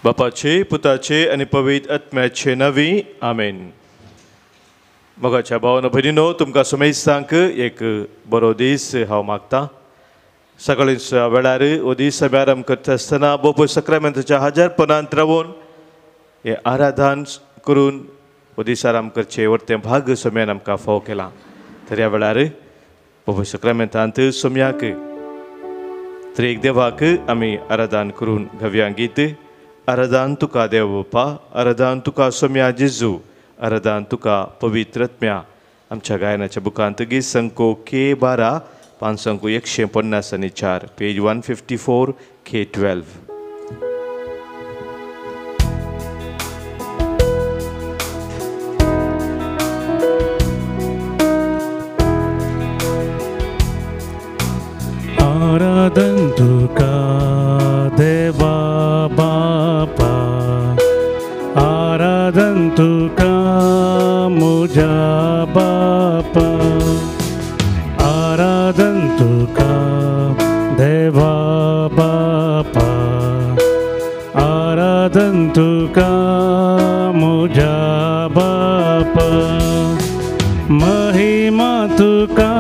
बापाचे, पुताचे आणि पवित्र आत्म्याचे नावी आमेन. मोगाच्या भावानो भयणीनो, तुमकां सुमेस्तांक एक बरो दीस हांव मागतां. सकाळींच्या वेळार हो दीस आमी आराम करता आसतना बोप सक्रामेंताच्या हाजरपणांत रावून हे आराधन करून हो दीस आराम करचे वर्तें भाग सोम्यान आमकां फावो केला. तर ह्या वेळार बोप सक्रामेंतांत सोम्याक त्रेक देवाक आमी आराधन करून घेवया गीत. आराधन तुका देव बापा, आराधन तुका सोम्या जेजू, आराधन तुका पवित्र आत्म्या. आमच्या गायनाच्या बुकांत गीत संको K12 5 150 पेज 154 K12. आराधन तुका देवा बापा, आराधन तुका मुझा बापा, आराधन तुका देवा बापा, आराधन तुका मुझा बापा, महिमा तुका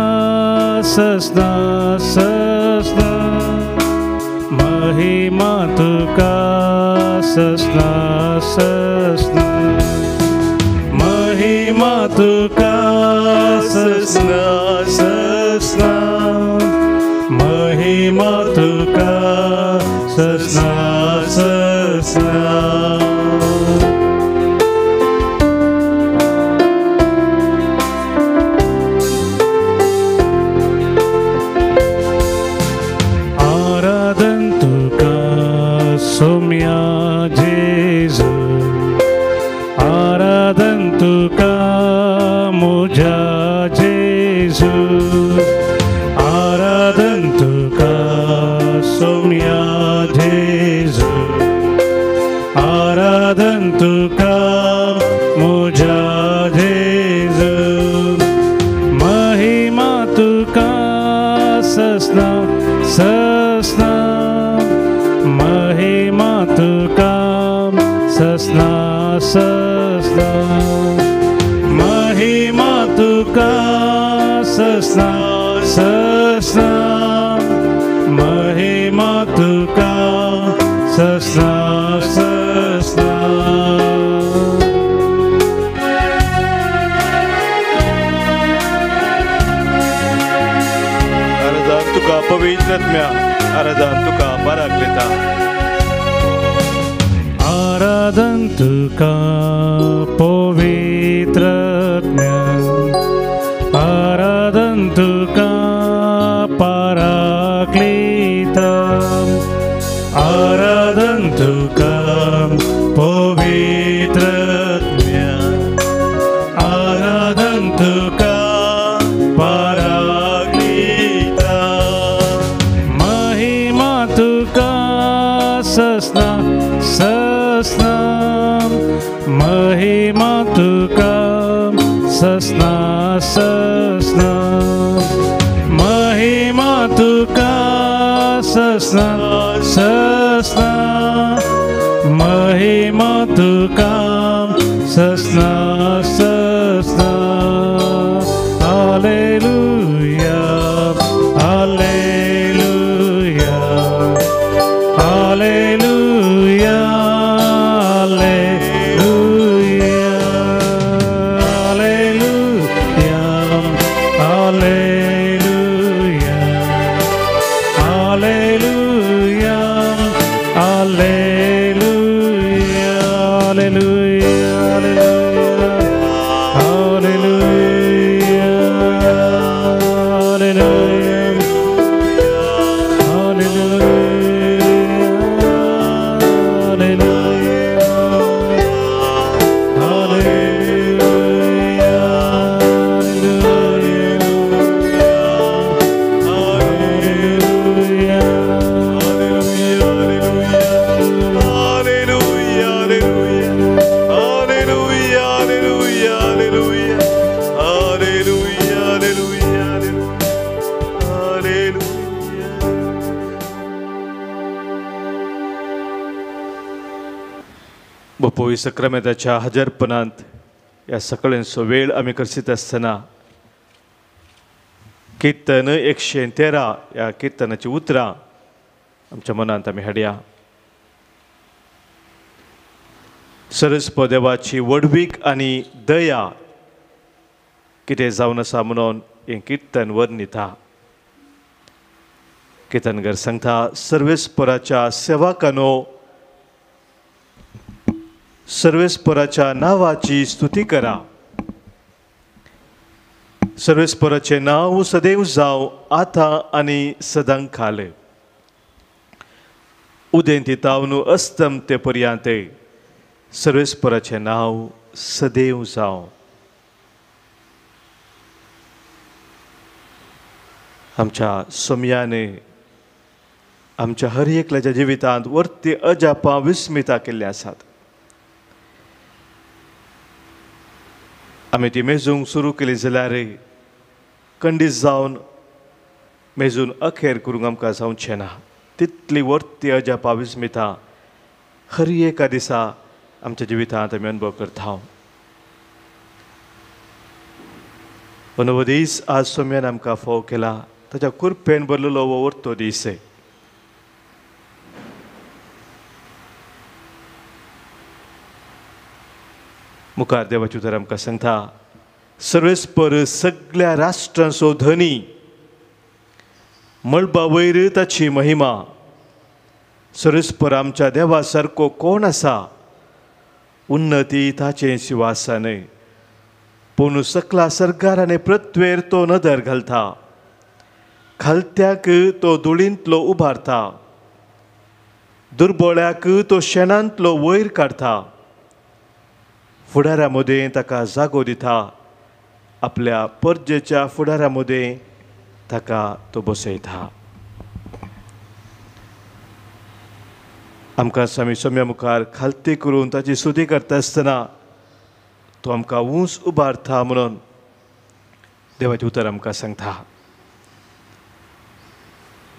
ससना ससना, महिमा तुका ससना ससना, महिमा तुका ससना ससना, महिमा तुका ससना ससना. सोम्या जेजू, आराधन तुका मुझा जेजू, आराधन तुका सोम्या जेजू, आराधन तुका मुझा जेजू, महिमा तुका ससना ससना, महिमा तुका ससना ससना, महिमा तुका ससना ससना, महिमा तुका ससना ससना. आराधन तुका पवित्र आत्म्या, आराधन तुका बाराकलेता. आराधन तुका पवित्र आत्म्या, आराधन तुका पाराक्लीता, आराधन तुका पवित्र आत्म्या, आराधन तुका पाराक्लीता, महिमा तुका ससना ससना, महिमा तुका ससना ससना, महिमा तुका ससना ससना, महिमा तुका ससना ससना. हालेलुया हालेलुया हालेलुया पवित्र सक्रामेंताच्या हजरपणांत ह्या सकाळींचो वेळ आमी करसीत आसतना कीर्तन 113 ह्या कीर्तनाची उतरां आमच्या मनांत आमी हाडया. सरस्प देवाची वडवीक आनी दया कितें जावन आसा म्हणून हें कीर्तन वर्णिता. कीर्तनकार सांगता, सर्वेस्पराच्या सेवकानो सर्वेस्पराच्या नांवाची स्तुती करा. सर्वेस्पराचें नांव सदैव जावं आतां आनी सदां खाल. उदेंती तावन अस्तम ते पर्यांत सर्वेस्पराचें नांव सदैव जावं. आमच्या सोम्याने आमच्या हर एकल्याच्या जिवितांत वर्ती अजापां विस्मितां केल्लीं आसात. आमी ती मेजूंक सुरू केली जाल्यार खंडीत जावन मेजून अखेर करूंक आमकां जावचें ना. तितली वर्ती अजापां विस्मितां हर एका दिसा आमच्या जिवितांत आमी अनुभव करता. नवो दीस आज सोम्यान आमकां फोव केला. ताच्या कुरपेन भरलेलो हो वर्तो दीस. मुखार देवाची उतर आमकां सांगता, सर्वेस्पर सगळ्या राष्ट्रांचो धनी, मळबा वयर ताची महिमा. सर्वेस्पर आमच्या देवा सारको कोण आसा? उन्नती ताचें सिंहासन. पूण सकला सर्गार आनी पृथ्वेर तो नदर घालता. खालत्याक तो धुळींतलो उबारता. दुर्बळ्याक तो शेणांतलो वयर काडटा. फुडाऱ्या मदें ताका जागो दिता. आपल्या परजेच्या फुडाऱ्या मदें ताका तो बसयता. आमकां आमी सोम्या मुखार खालती करून ताची स्तुती करता आसतना तो आमकां उंच उबारता म्हणून देवाचें उतर आमकां सांगता.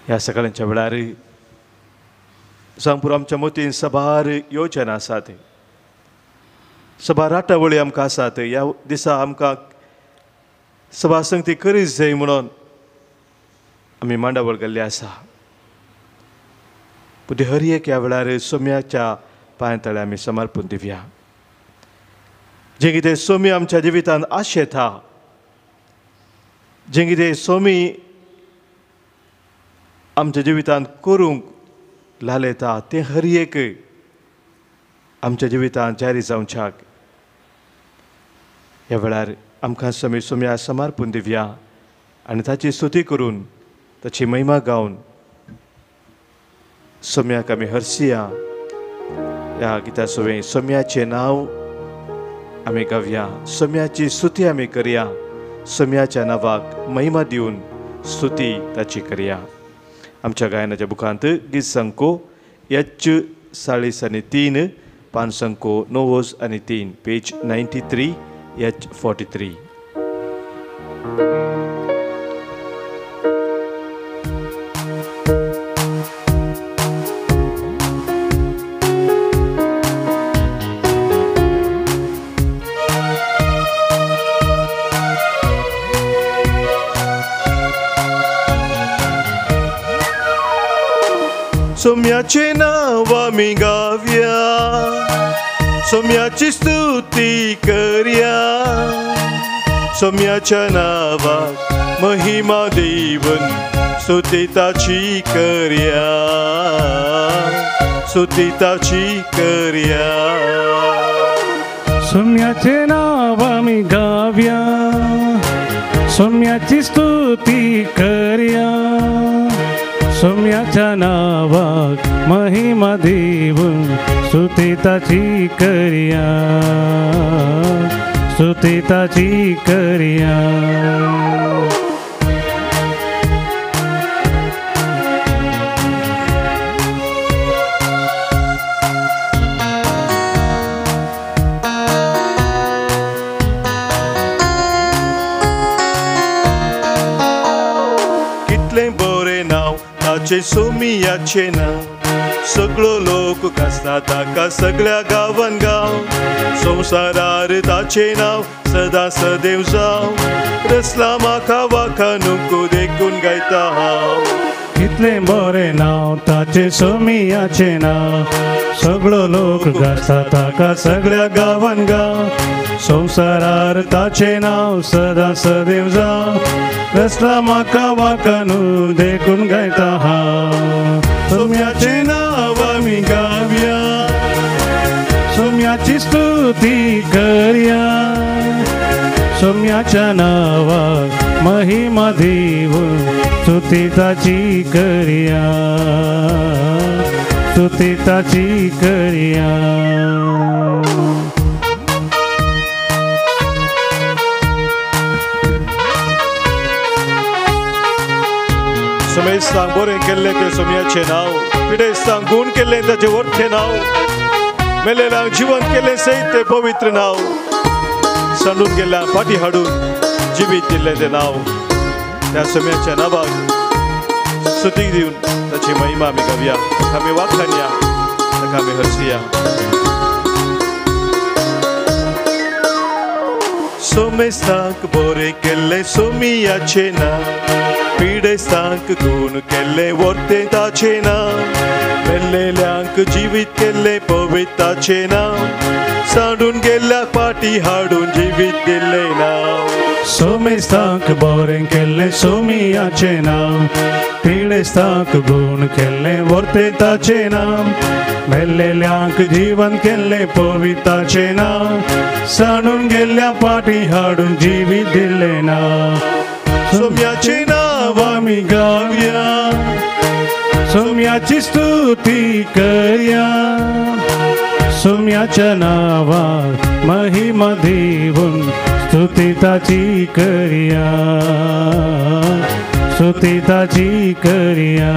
ह्या सकाळच्या वेळार सांगपूर आमच्या मतीन सबार योजना आसात. सभा राटावळी आमकां आसात. ह्या दिसा आमकां सभा संगती करीत जाय म्हणून आमी मांडावळ गेल्ली आसा. पूण हर एक ह्या वेळार सोम्याच्या पांयतळे आमी समर्पण दिवया. जें कितें सोमी आमच्या जिवितांत आशेता, जें कितें सोमी आमच्या जिवितांत करूंक लालयता तें हर एक आमच्या जिवितांत जारी जावच्याक ह्या वेळार आमकां आमी सोम्या समर्पण दिवया आनी ताची स्तुती करून ताची महिमा गावन सोम्याक आमी हरसिया. ह्या गिता सोवें सोम्याचें नांव आमी गावया. सोम्याची स्तुती आमी करया. सोम्याच्या नांवाक महिमा दिवन स्तुती ताची करया. आमच्या गायनाच्या बुकांत गीत संको H 43 पान संको 9 आनी 3 पेज 93 H 43. सोम्याचे नांव आमी गावया. सोम्याची स्तुती करया. सोम्याच्या नांवाक महिमा दिवन स्तुती ताची करया. स्तुती ताची करया. सोम्याचे नांव आमी गावया. सोम्याची स्तुती करया. सोम्याच्या नावाक महिमा दिवन स्तुती ताची करया. स्तुती ताची करया. कितलें बरें नांव ताचें सोमियाचें नांव. सगळो लोक कसना ताका सगळ्या गांवान गाव संवसारार ताचें नांव सदां सदैव जाव रसला म्हाका वाखा नको देखून गायता हांव कितले बरें नांव ताचे सोमियाचे नांव सगळो लोक गाता ताका सगळ्या गांवान गाव संवसारार ताचें नांव सदां सदैव जाव रसला म्हाका वाखा न्हू देखून गायता हांव सोम्याचें नांव आमी गावया सोम्याची स्तुती करया सोम्याच्या नावाक महिमा दिवून स्तुती ताची करया स्तुती ताची करया समेस्तांक बरें केल्लें तें सोम्याचें नांव पिडेस्तांक गूण केल्लें ताचें व्हडलें नांव मेलेल्यांक जिवन केल्लें सैत तें पवित्र नांव सांडून गेल्ल्यांक फाटीं हाडून जिवीत दिल्लें तें नांव त्या सोम्याच्या नांवाक स्तुती दिवन ताची महिमा आमी गावया ताका आमी वाखाणया ताका आमी हरसिया सोमेस्तांक बरें केल्लें सोमियाचें नांव पिडेस्तांक गूण केल्लें व्हडलें ताचें नांव मेल्लेल्यांक जिवीत केल्लें पवित्र ताचें नांव सांडून गेल्ल्याक फाटीं हाडून जिवीत दिल्लें नांव सोमेस्तांक बरें केल्लें सोमियाचें नांव पिडेस्तांक गूण केल्लें व्हडलें ताचें नांव मेल्लेल्यांक जिवन केल्लें पवित्र ताचें नांव सांडून गेल्ल्या फाटीं हाडून जिवीत दिल्लें नांव सोम्याचें नांव आमी गावया सोम्याची स्तुती करया सोम्याच्या नावाक महिमा दिवून स्तुती ताची करया स्तुती ताची करया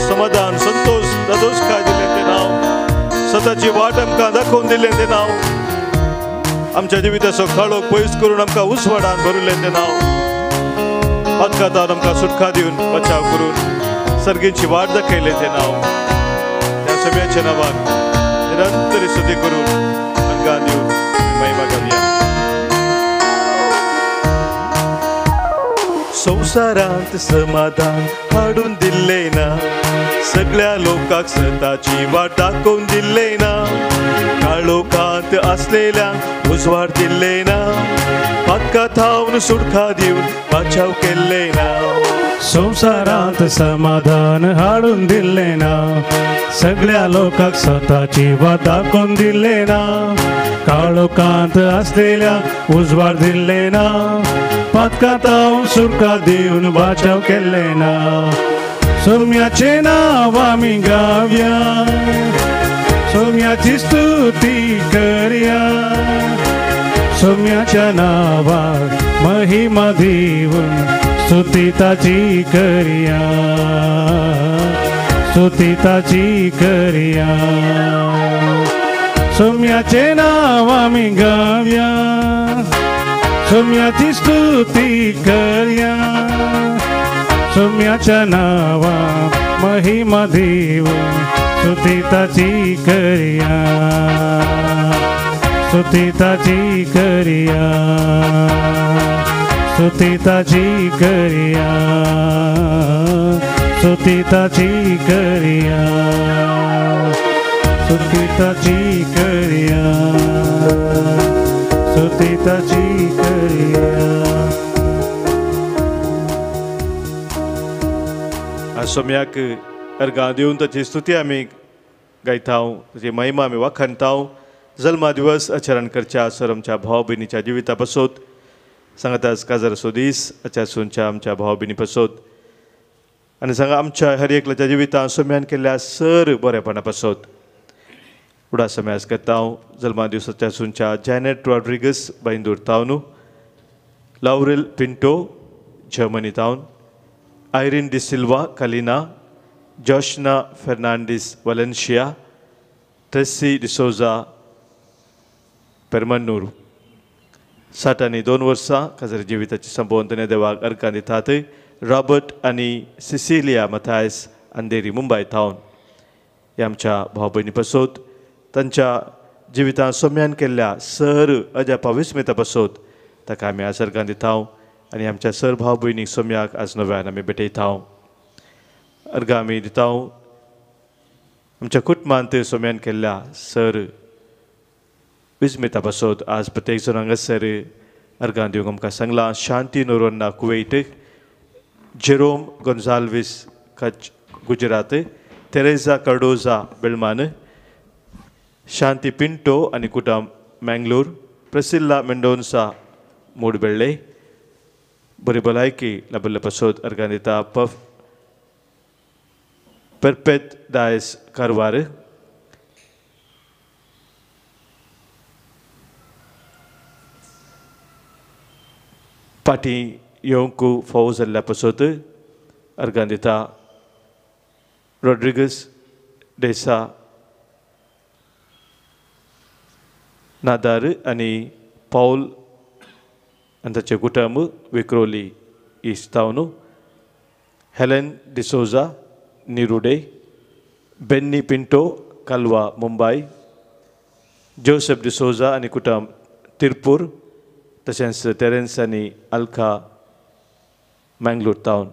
समाधान संतोष दादोस काय दिलें तें नांव स्वताची वाट आमकां दाखोवन दिलें तें नांव आमच्या जिविताचो काळोख पयस करून आमकां उसवाडान भरिल्लें तें नांव अपघातान आमकां सुटका दिवन बचाव करून सर्गेची वाट दाखयलें तें नांव त्या सोम्याच्या नांवाक निरंतर स्तुती करून आमकां दिवन महिमा गावया संवसारांत समाधान हाडून दिल्लें ना सगळ्या लोकांक सताची वाट दाखोवन दिल्लें ना काळोखांत आसलेल्यांक उजवाड दिल्लें ना पातकां थावन सुटका दिवन बचाव केल्लें ना संवसारांत समाधान हाडून दिल्लें ना सगळ्या लोकांक स्वताची वाट दाखोवन दिल्लें ना काळोखांत आसलेल्या उजवाड दिल्लें ना पातकां थावन सुटका दिवन बचाव केल्लें ना सोम्याचें नांव आमी गावया सोम्याची स्तुती करया सोम्याच्या नावाक महिमा दिवून स्तुती ताची करया स्तुती ताची करया सोम्याचें नांव आमी गावया सोम्याची स्तुती करया सोम्याच्या नावाक महिमा दिवून स्तुती ताची करया स्तुती ताची करया स्तुती ताची करया स्तुती ताची करया स्तुती ताची करया स्तुती ताची करया सोम्याक अर्गां दिवन ताची स्तुती आमी गायताव ताची महिमा आमी वाखाणताव जल्मा दिवस आचरण करच्या सर आमच्या भाव भयणीच्या जिविता पासत सांगात काजार सोदीस आचारसूनच्या आमच्या भाव भयणी पासत आनी सांगा आमच्या हर एकल्याच्या जिवितांत सोम्यान केल्ल्या सर बरेपणा पासत उडा समास करताव जल्मा दिवसाच्या सुनच्या जॅनेट रॉड्रिगस बांदूर तावन लाउरेल पिंटो जर्मनी तावन Irene D'Silva Kalina Joshna Fernandes Valencia Tracy D'Souza Permannur 62 वर्सां काजर जिविताची संपवंतने देवाक अर्कां दितात रॉबर्ट आनी सिसिलिया मथायस अंधेरी मुंबय थावन हे आमच्या भाव भयणी पासत तांच्या जिवितांत सोम्यान केल्ल्या सर अजापा विस्मिता पासत ताका आमी आज अर्गां दिता आनी आमच्या सर भाव भयणीक सोम्याक आज नव्यान आमी भेटयता अर्गां आमी दिता आमच्या कुटुंबांत सोम्यान केल्ल्या सर विस्मिता पासत आज प्रत्येक जण हांगासर अर्गां दिवंक आमकां सांगलां शांती नोरोन्ना कुवेट जेरोम गोन्जाल्वीस कच गुजरात तेरेजा कार्डोजा बेळमान शांती पिंटो आनी कुटुंब मँगलोर प्रसिल्ला मेंडोन्सा मूडबेळ्ळे बरी भलायकी लाभिल्ले पासत अर्गां दिता परपेत दायस कारवार पाटी येवंक फावो जाल्ल्या पासत अर्गां दिता रॉड्रिगस डेसा नादार आनी पाऊल आनी ताचे कुटुंब विक्रोली इस्ट टावन Helen D'Souza Nirude Benny Pinto Kalwa Mumbai Joseph D'Souza आनी कुटुंब तिरपूर तशेंच तेरेन्स आनी अल्का मँगलोर टावन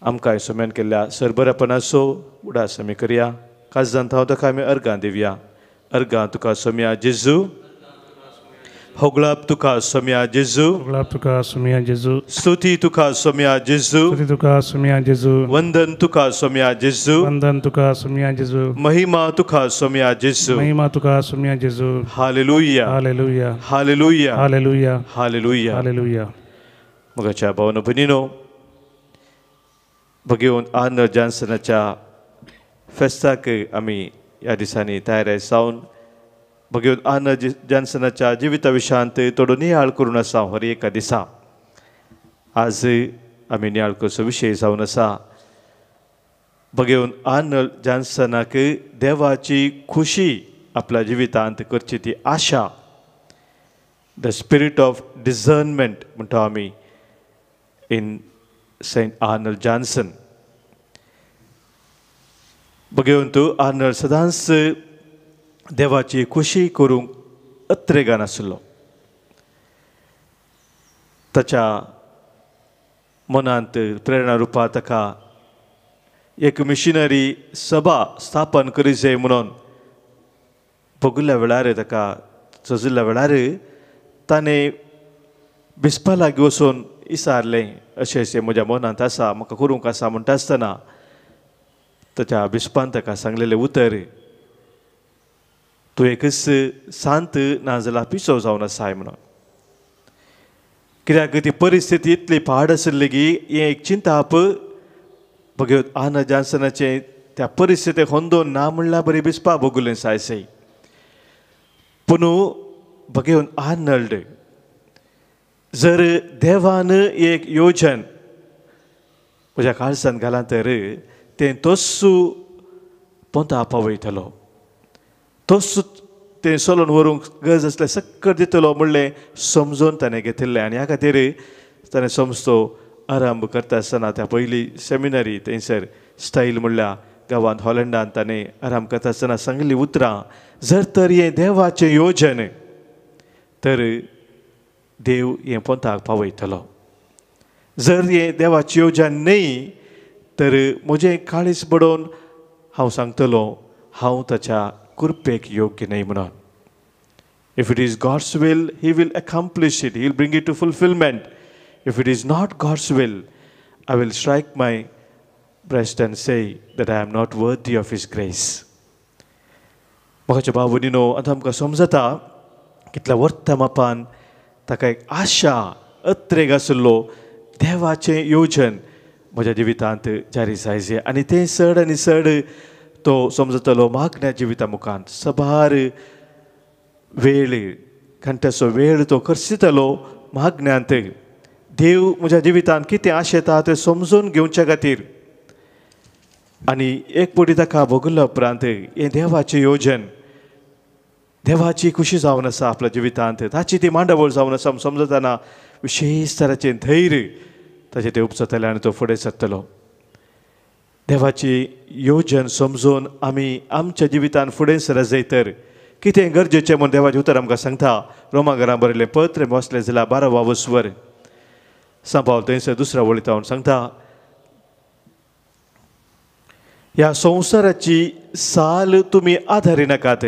आमकां सोम्यान केल्ल्या सरबऱ्यापणाचो उडास आमी करया काजदांत हांव ताका आमी अर्गां दिवया अर्गां तुका सोम्या जेजू होगळाप तुका सोम्या जेजू होगळाप तुका सोम्या जेजू स्तुती तुका सोम्या जेजू स्तुती तुका सोम्या जेजू वंदन तुका सोम्या जेजू वंदन तुका सोम्या जेजू महिमा तुका सोम्या जेजू महिमा तुका सोम्या जेजू hallelujah hallelujah hallelujah hallelujah hallelujah hallelujah मोगाच्या भावनो भयणीनो भगिवन आर्नर जॉन्सनाच्या फेस्ताक आमी ह्या दिसांनी तयार जावन भगिवन आर्नर जॉन्सनाच्या जिविता विशयांत थोडो नियाळ करून आसा हर एका दिसा आज आमी नियाळ करचो विशय जावन आसा भगिवन आर्नर जॉन्सनाक देवाची खुशी आपल्या जिवितांत करची ती आशा द स्पिरीट ऑफ डिझर्नमेंट म्हणटा आमी इन सेंट आर्नर जॉन्सन भगिवन तूं आर्नर सदांच देवाची खुशी करूंक अत्रेगान आसलो ताच्या मनांत प्रेरणा रुपा ताका एक मिशनरी सभा स्थापन करी जाय म्हणून भोगिल्ल्या वेळार ताका सजिल्ल्या वेळार ताणें बिस्पा लागीं वचून विचारलें अशें अशें म्हज्या मनांत आसा म्हाका करूंक आसा म्हणटा आसतना ताच्या बिस्पान ताका सांगलेलें उतर तूं एकच सांत नाजाल्यार पिसो जावन आसाय म्हणून कित्याक ती परिस्थिती इतली पाड आसली की हें एक चिंताप भगिवन आर्नर जॉन्सनाचें त्या परिस्थितीक होंदोन ना म्हणल्यार बरी बिस्पा भोगुलें सायसय पूण भगिवन आर्नल्ड जर देवान एक योजन म्हज्या काळजान घाला तर तें तोस्सू पोंता पावयतलो तोच तें चलोवन व्हरूंक गरज आसलें सक्कर दितलो म्हणलें समजून ताणें घेतिल्लें आनी ह्या खातीर ताणें समजतो आरंभ करता आसतना त्या पयली सेमिनरी थंयसर स्टायल म्हणल्या गांवांत हॉलंडांत ताणें आरंभ करता आसतना सांगिल्लीं उतरां जर तर हें देवाचें योजन तर देव हें पोंताक पावयतलो जर हें देवाची येवजण न्ही तर म्हजें काळीज बडोवन हांव सांगतलो हांव ताच्या कृपेक योग्य न्ही म्हणून if it is God's will he will accomplish it he will bring it to fulfilment if it is not God's will I will strike my breast and say that I am not worthy of his grace म्हाका भाव भयणीनो आतां आमकां समजता कितल्या वर्ता मापान ताका एक आशा अत्रेक आसलो देवाचें योजन म्हज्या जिवितांत जारी जायचें आनी तें चड आनी चड तो समजतलो मागण्या जिविता मुखांत सबार वेळ घंट्याचो वेळ तो खर्चितलो मागण्यांत देव म्हज्या जिवितांत कितें आशेता तें समजून घेवच्या खातीर आनी एक पटी ताका भोगल्या उपरांत हें देवाचें योजन देवाची खुशी जावन आसा आपल्या जिवितांत ताची ती मांडावळ जावन आसा समजताना विशेष तराचें धैर्य ताचे ते उपसतले आनी तो फुडें सरतलो. देवाची येवजण समजून आमी आमच्या जिवितांत फुडें सरत जायतर कितें गरजेचें म्हूण देवाचें उतर आमकां सांगता. रोमाघरां बरयलें पत्र वाचलें जाल्यार 12 वस्वर सांबाळ थंयसर दुसऱ्या वळीत हांव सांगता, ह्या संवसाराची साल तुमी आदारी नाकात,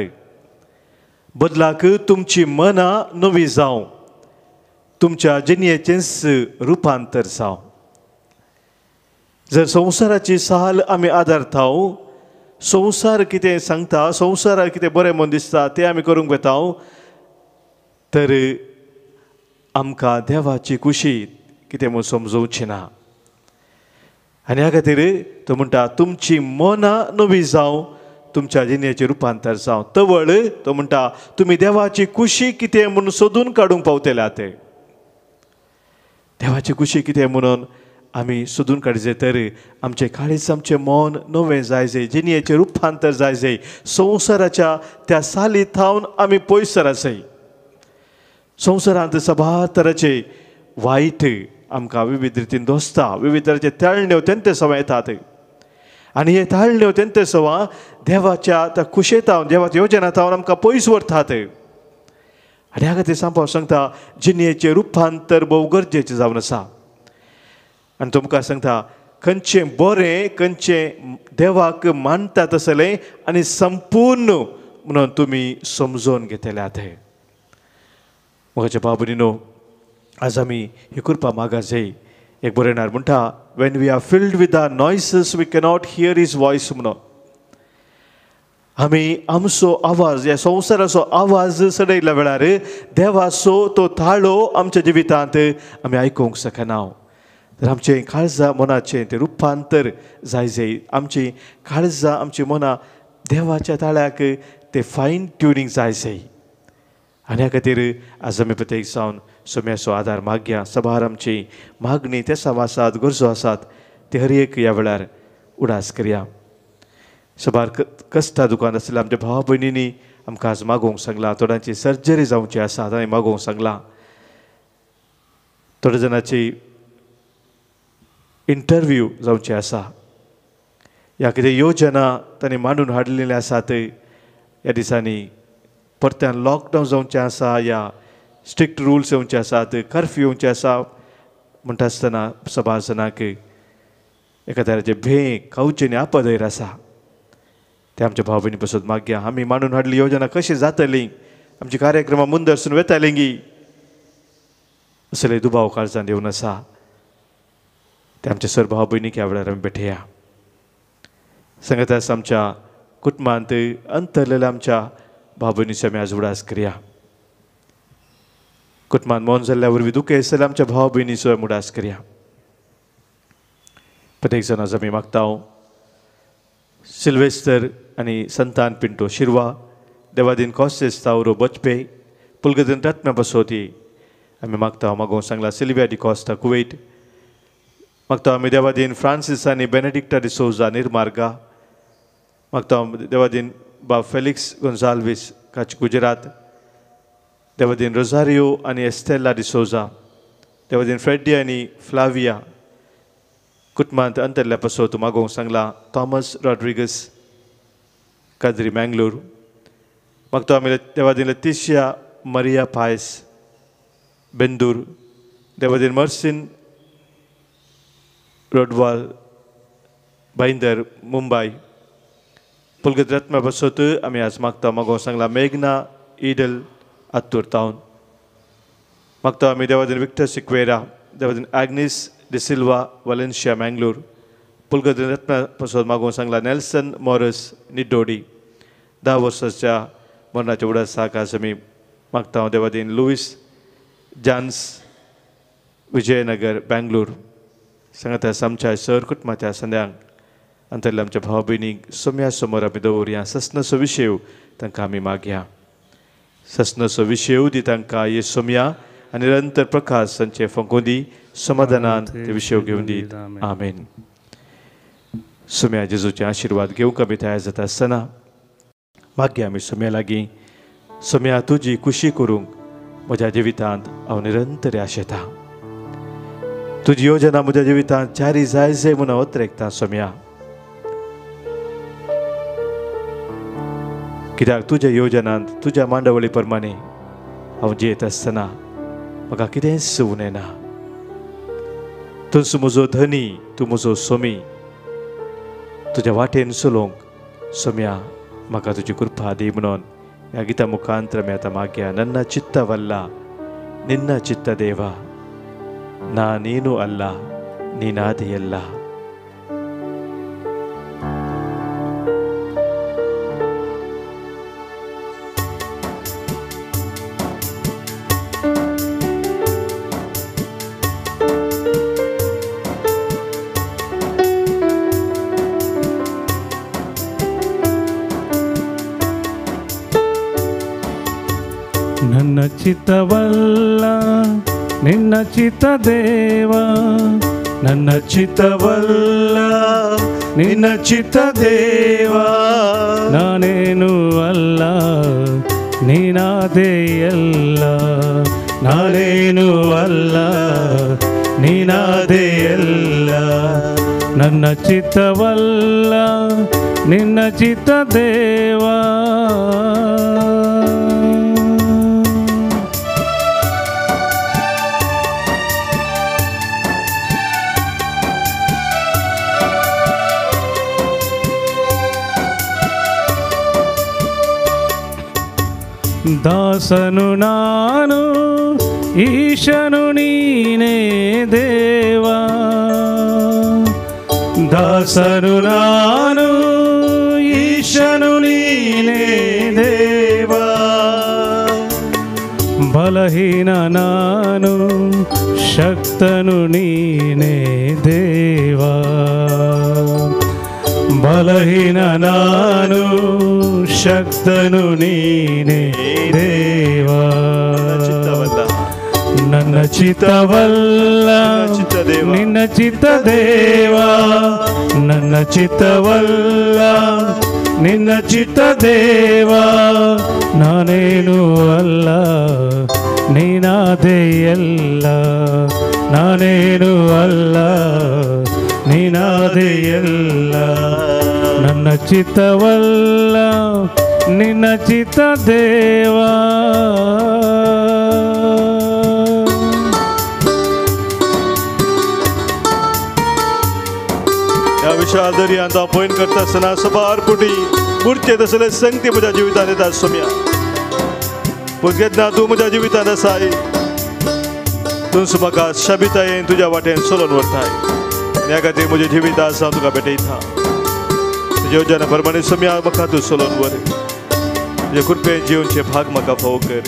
बदलाक तुमची मनां नवी जावं, तुमच्या जिणेचेंच रुपांतर जावं. जर संवसाराची साल आमी आदारताव, संवसार कितें सांगता, संवसाराक कितें बरें म्हूण दिसता तें आमी करूंक वेता, तर आमकां देवाची खुशी कितें म्हूण समजोवची ना. आनी ह्या खातीर तो म्हणटा तुमची मनां नवी जावं, तुमच्या जिणेचें रुपांतर जावं. तवळ तो म्हणटा तुमी देवाची खुशी कितें म्हूण सोदून काडूंक पावतल्यात. देवाची खुशी कितें म्हणून आमी सोदून काडचे तर आमचें काळीज आमचें मन नवें जाय जाय, जिणेचें रुपांतर जाय जाय, संवसाराच्या त्या साली थावन आमी पयस सरत जाय. संवसारांत सबार तरांचे वायट आमकां विविध रितीन दोसता, विविध तरांचे ताळण्यो तेंते सवाय येतात आनी हे ताळण्यो तेंते सवां देवाच्या त्या खुशेंतावन देवाच्या येवजनांतावन आमकां पयस व्हरतात. आनी ह्या खातीर सांगपाक सांगता जिणेचें रुपांतर भोव गरजेचें जावन आसा. आनी तुमकां सांगता खंयचें बरें खंयचें देवाक मानता तसलें आनी संपूर्ण म्हणून तुमी समजून घेतल्यात. म्हज्या भाव भयणीनो, आज आमी ही कृपा मागा जाय. एक बरयणार म्हणटा when we are filled with the noises we cannot hear his voice म्हणून. आमी आमचो आवाज ह्या संवसाराचो आवाज सडयल्या वेळार देवाचो तो ताळो आमच्या जिवितांत आमी आयकूंक शकना. तर आमचें काळजां मनाचें तें रुपांतर जाय जाय. आमची काळजां आमची मनां देवाच्या ताळ्याक तें फायन ट्युनिंग जाय जाय. आनी ह्या खातीर आज आमी प्रत्येक जावन सोम्याचो आदार मागया. सबार आमची मागणी त्या सावासात गरजो आसात ते हर एक ह्या वेळार उडास करया. सबार कश्टा दुकान आसलेल्या आमच्या भावा भयणींनी आमकां आज मागोवंक सांगलां. थोड्यांची सर्जरी जावची आसा तांणी मागोवंक सांगलां. थोड्या जाणांची इंटरव्यू जावची आसा. ह्या कितें योजना तांणी मांडून हाडलेले आसात. ह्या दिसांनी परत्यान लॉकडावन जावचें आसा या स्ट्रिक्ट रुल्स येवचे आसात, कर्फ्यू येवचे आसा म्हणटा आसतना सबार जाणांक एका तराचें भें खावचें न्ही आपदैर आसा. ते आमच्या भाव भयणी पासून मागया. आमी मांडून हाडली योजना कशी जातली, आमची कार्यक्रमां मुंदरसून वेतालीं असले दुबाव काळजांत येवन आसा. ते आमचे सर भाव भयणीक ह्या वेळार आमी भेटया. सांगात आमच्या कुटुंबांत अंतरलेल्या आमच्या भाव भयणीची आमी आज उडास करया. कुटुंबांत मौन जाल्ल्या वरवीं दुखें आसलेल्या आमच्या भाव भयणीचो आमी उडास करया. प्रत्येक जाण आज आमी मागता सिल्वेस्टर आनी संतान पिंटो शिरवा, देवादीन कॉस्टेस तावरो बचपे, पुलगदीन रत्न बसोती आमी मागता. मागोवंक सांगला सिल्विया डी कॉस्टा कुवेट. मागता आमी देवादीन फ्रांसीस आनी बेनेडिक्टा डिसोजा निर्मार्गा. मागता देवादीन बा फेलिक्स गोन्साल्वीस काच गुजरात. देवादीन रोझारियो आनी एस्टेला डिसोजा. देवादीन फ्रेडी आनी फ्लाविया कुटुंबांत अंतरल्या पासत मागोवंक सांगला. थॉमस रॉड्रिगस काद्री मँगलोर. मागता आमी देवादीन लतिशिया मरिया पायस बेंदूर. देवादीन मर्सिन रोडवाल भाईंदर मुंबय. पुलगत रत्न बसत आमी आज मागता. मागोवंक सांगला मेघना ईडल आत्तूर टावन. मागता आमी देवादीन विक्टर सिक्वेरा, देवादीन ॲग्नीस डि सिल्वा वालेन्शिया मँगलोर. पुलगदीन रत्न पासत मागोवंक सांगला नेल्सन मॉरस निड्डोडी. 10 वर्साच्या मरणाच्या उडासाक आज आमी मागता. देवादीन लुईस जान्स विजयनगर बँगलोर. सांगात आमच्या सर कुटुंबाच्या संद्यांक अंतरल्या आमच्या भाव भयणीक सोम्या समोर आमी दवरया. ससनसो विशय तांकां आमी मागया. ससनसो विशय दी तांकां ये सोम्या आनी निरंतर प्रकाश तांचे फंकोवन दी. समाधानान ते विशय घेवन दी. आमेन. सोम्या जेजूचे आशिर्वाद घेवंक आमी तयार जाता आसतना मागया आमी सोम्या लागीं सोम्या तुजी खुशी करूंक म्हज्या जिवितांत हांव निरंतर आशेता. तुजी योजना म्हज्या जिवितांत जारी जायचे म्हूण हांव ओतरेकता सोम्या. कित्याक तुज्या योजनांत तुज्या मांडवळी प्रमाणे हांव जियेत आसतना म्हाका कितेंच उणें ना. तूं म्हजो धनी, तूं म्हजो सोमी. तुज्या वाटेन चलोवंक सोम्या म्हाका तुजी कृपा दी म्हणून ह्या गिता मुखांतर आमी आतां मागया. नन्न चित्तवल्ल निन्न चित्त देवा, ना ನೀನು ಅಲ್ಲ ನೀನಾದಿಯಲ್ಲ. ನನ್ನ ಚಿತ್ತವಲ್ಲ ನಿನ್ನ ಚಿತ್ತ ದೇವ, ನನ್ನ ಚಿತ್ತವಲ್ಲ ನಿನ್ನ ಚಿತ್ತ ದೇವ, ನಾನೇನು ಅಲ್ಲ ನೀನಾದೇ ಎಲ್ಲ, ನಾನೇನು ಅಲ್ಲ ನೀನಾದೇ ಎಲ್ಲ. ನನ್ನ ಚಿತ್ತವಲ್ಲ ನಿನ್ನ ಚಿತ್ತ ದೇವ, ದಾಸನು ನಾನು ಈಶನು ನೀನೇ ದೇವ, ದಾಸನು ನಾನು ಈಶನು ನೀನೇ ದೇವ, ಬಲಹೀನ ನಾನು ಶಕ್ತನು ನೀನೇ ದೇವ, ಬಲಹೀನ ನಾನು ಶಕ್ತನು ನೀನೇ ದೇವ. ನನ್ನ ಚಿತ್ತವಲ್ಲ ನಿನ್ನ ಚಿತ್ತ ದೇವ, ನನ್ನ ಚಿತ್ತವಲ್ಲ ನಿನ್ನ ಚಿತ್ತ ದೇವ, ನಾನೇನು ಅಲ್ಲ ನೀನಾದೇ ಎಲ್ಲ, ನಾನೇನು ಅಲ್ಲ ನೀನಾದೇ ಎಲ್ಲ. ನನ್ನ ಚಿತ್ತವಲ್ಲ ನಿನ್ನ ಚಿತ್ತ ದೇವ. ह्या विशाल दर्यांत हांव पळयन करता आसतना सबार पुटी बुडचे तसले संगती म्हज्या जिवितांत येतात सोम्या. पूण केन्ना तूं म्हज्या जिवितांत आसाय, तूंच म्हाका शाबितायेन तुज्या वाटेन चलोवन व्हरताय. ह्या खातीर म्हजें जिवीत आसा हांव तुका भेटयता. तुज्या योजना प्रमाणे सोम्या म्हाका तूं चलोवन व्हर. तुज्या कृपेन जिवनचे भाग म्हाका फावो कर.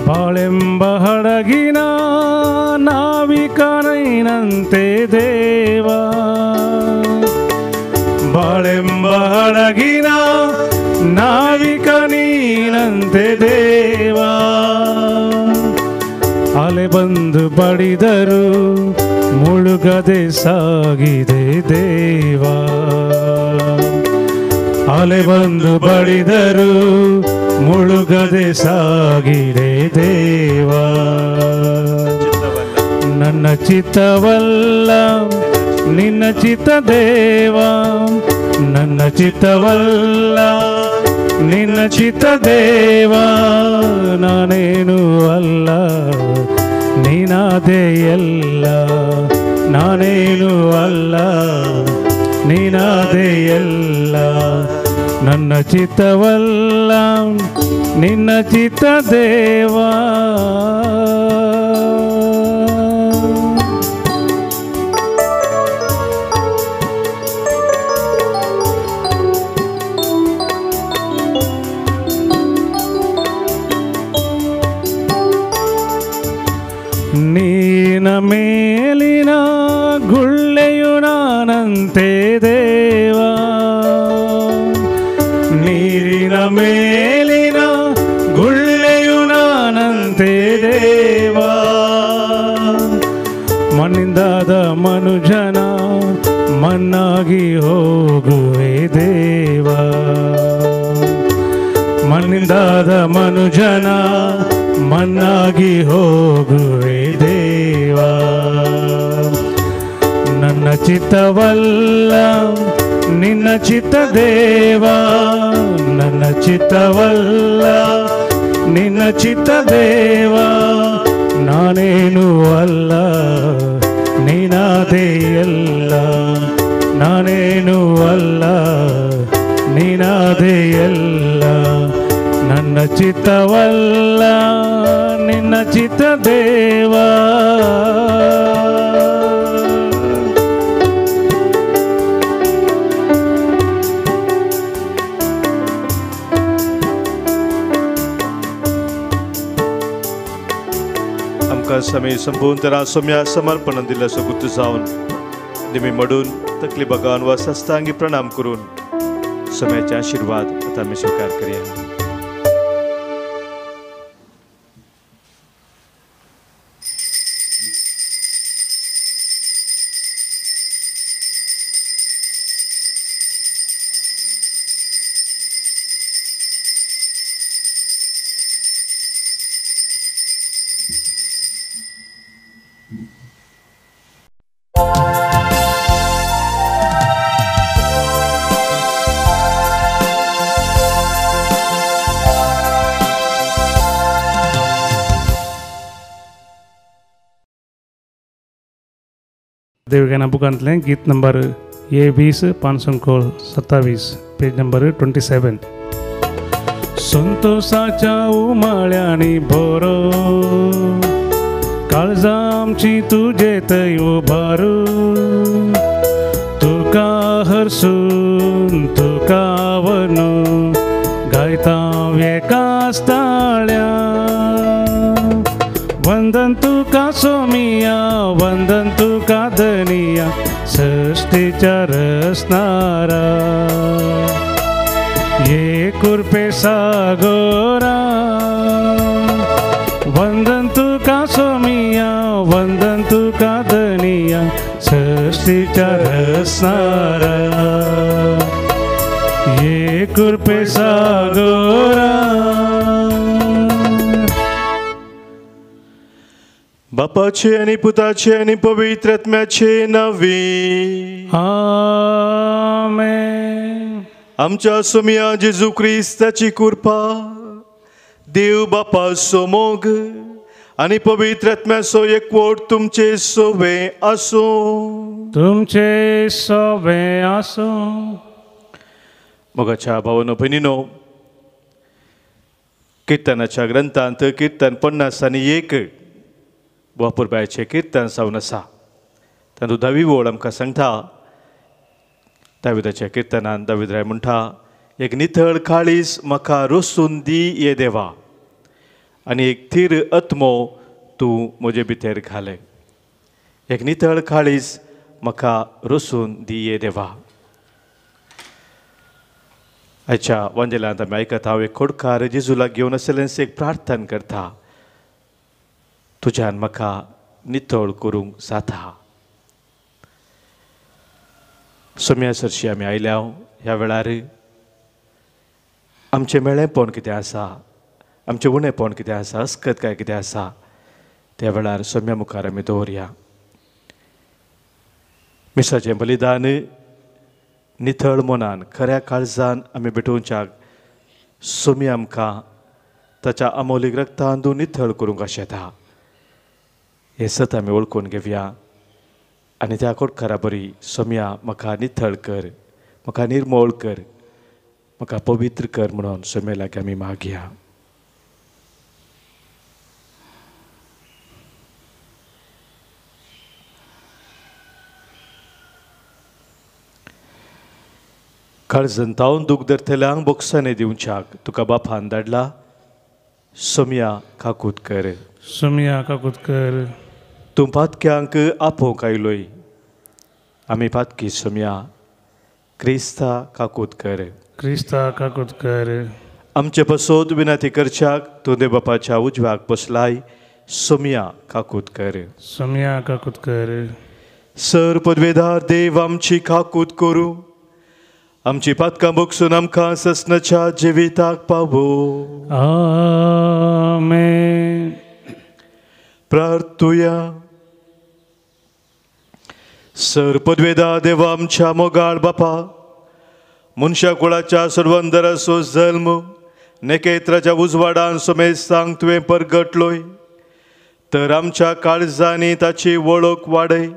ಬಾಳೆಂಬ ಹಡಗಿನ ನಾವಿಕನೈನಂತೆ ದೇವ, ಬಾಳೆಂಬ ಹಡಗಿನ ನಾವಿಕನೀನಂತೆ ದೇವ, ಅಲೆ ಬಂದು ಬಡಿದರು ಮುಳುಗದೆ ಸಾಗಿದೆ ದೇವ, ಅಲೆ ಬಂದು ಬಡಿದರು ಮುಳುಗದೆ ಸಾಗಿದೆ ದೇವ. ನನ್ನ ಚಿತ್ತವಲ್ಲ ನಿನ್ನ ಚಿತ್ತ ದೇವ, ನನ್ನ ಚಿತ್ತವಲ್ಲ ನಿನ್ನ ಚಿತ್ತ ದೇವ, ನಾನೇನು ಅಲ್ಲ ನೀನಾದೇ ಎಲ್ಲ, ನಾನೇನು ಅಲ್ಲ ನೀನಾದೇ ಎಲ್ಲ. ನನ್ನ ಚಿತ್ತವಲ್ಲ ನಿನ್ನ ಚಿತ್ತ ದೇವ. ನೀನ ಮೇಲಿನ ಗುಳ್ಳೆಯು ನಾನಂತೆ ದೇವ, ನೀರಿನ ಮೇಲಿನ ಗುಳ್ಳೆಯು ನಾನಂತೆ ದೇವ, ಮಣ್ಣಿಂದಾದ ಮನುಜನ ಮಣ್ಣಾಗಿ ಹೋಗುವೆ ದೇವ, ಎಂದಾದ ಮನುಜನ ಮನ್ನಾಗಿ ಹೋಗುವೆ ದೇವ. ನನ್ನ ಚಿತ್ತವಲ್ಲ ನಿನ್ನ ಚಿತ್ತ ದೇವ, ನನ್ನ ಚಿತ್ತವಲ್ಲ ನಿನ್ನ ಚಿತ್ತ ದೇವ. ನಾನೇನು ಅಲ್ಲ ನೀನಾದೇ ಎಲ್ಲ, ನಾನೇನು ಅಲ್ಲ ನೀನಾದೇ ಎಲ್ಲ. ನನ್ನ ಚಿತ್ತವಲ್ಲ ನಿನ್ನ ಚಿತ್ತ ದೇವ. आमकां समय संपूर्ण तरा सोम्या समर्पण दिल्ल्या सोगुत जावन निमी मडून तकली बगावन वा सस्तांगी प्रणाम करून सोम्याचे आशीर्वाद आता आमी स्वीकार करूया. देवगाना बुकांतलें गीत नंबर A20 527 पेज नंबर 27. संतोषाच्या उमाळ्यांनी भरो काळजा आमची तुजेत उभारू. तुका हरसून तुका वनू गायता वेकास ताळ्या. वंदन तुका सोमिया वंदन तुका धनिया सृष्टीच्या रचणारा. ये कृपे सागोरा वंदन तुका सोमिया वंदन तुका धनिया सृष्टीच्या रचणारा. ये कृपे सागोरा. बापाचे आणि पुताचे आणि पवित्र आत्म्याचे नावे. आमेन. आमच्या सोम्या जेजू ख्रिस्ताची कृपा, देव बापाचो मोग आणि पवित्र आत्म्याचो एकवट तुमचे सोबे आसो. तुमचे सोबे आसो. मोगाच्या भावांनो भयणींनो, किर्तनाच्या ग्रंथांत किर्तन 51 वापुरबायचे किर्तन जावन आसा. तातूंत 10वी ओळ आमकां सांगता. दाविदाच्या किर्तनांत दाविदराय म्हणटा, एक नितळ काळीज म्हाका रोसून दी ये देवा, आनी एक थीर आत्मो तूं म्हजे भितर घाले. एक नितळ काळीज म्हाका रोसून दी ये देवा. आयच्या वंजेलांत आमी आयकता, हांव एक खोडकार जेजूला घेवन आसलेंच एक प्रार्थना करता. तुज्यान म्हाका नितळ करूंक जाता. सोम्या सरशी आमी आयल्या. ह्या वेळार आमचें मेळेपण कितें आसा, आमचें उणेपण कितें आसा, अस्कत काय कितें आसा, त्या वेळार सोम्या मुखार आमी दवरया. मिसाचें बलिदान नितळ मनान खऱ्या काळजान आमी भेटोवच्याक सोमी आमकां ताच्या अमोलीक रक्तांतूं नितळ करूंक आशेता. हे सत आमी वळखून घेवया आनी त्या खोडकारा बरी सोम्या म्हाका नितळ कर, म्हाका निर्मळ कर, म्हाका पवित्र कर म्हणून सोम्या लागीं आमी मागया. काळजंतावन दूख धरतल्यांक बोगसाने दिवच्याक तुका बापान धाडला. सोम्या काकूत कर. सोम्या काकूत कर. तूं पातक्यांक आपोवंक आयलोय. आमी पातकी सोम्या क्रिस्ता काकूत कर. क्रिस्ता काकूत कर. आमचे पसोद विनंती करच्याक तूं देव बापाच्या उजव्याक बसलाय. सोम्या काकूत कर. सोम्या काकूत कर. सर पदवेदार देव आमची काकूत करूं आमची पातकां भोगसून आमकां ससनाच्या जिविताक पावो. आमेन. प्रार्थुया. सरपदवेदा देवा आमच्या मोगाळ बापा, मनशा कुळाच्या सर्वंदर असो जल्म नेकेत्राच्या उजवाडान समेस्तांक तुवें परगटलोय, तर आमच्या काळजांनी ताची वळख वाडय.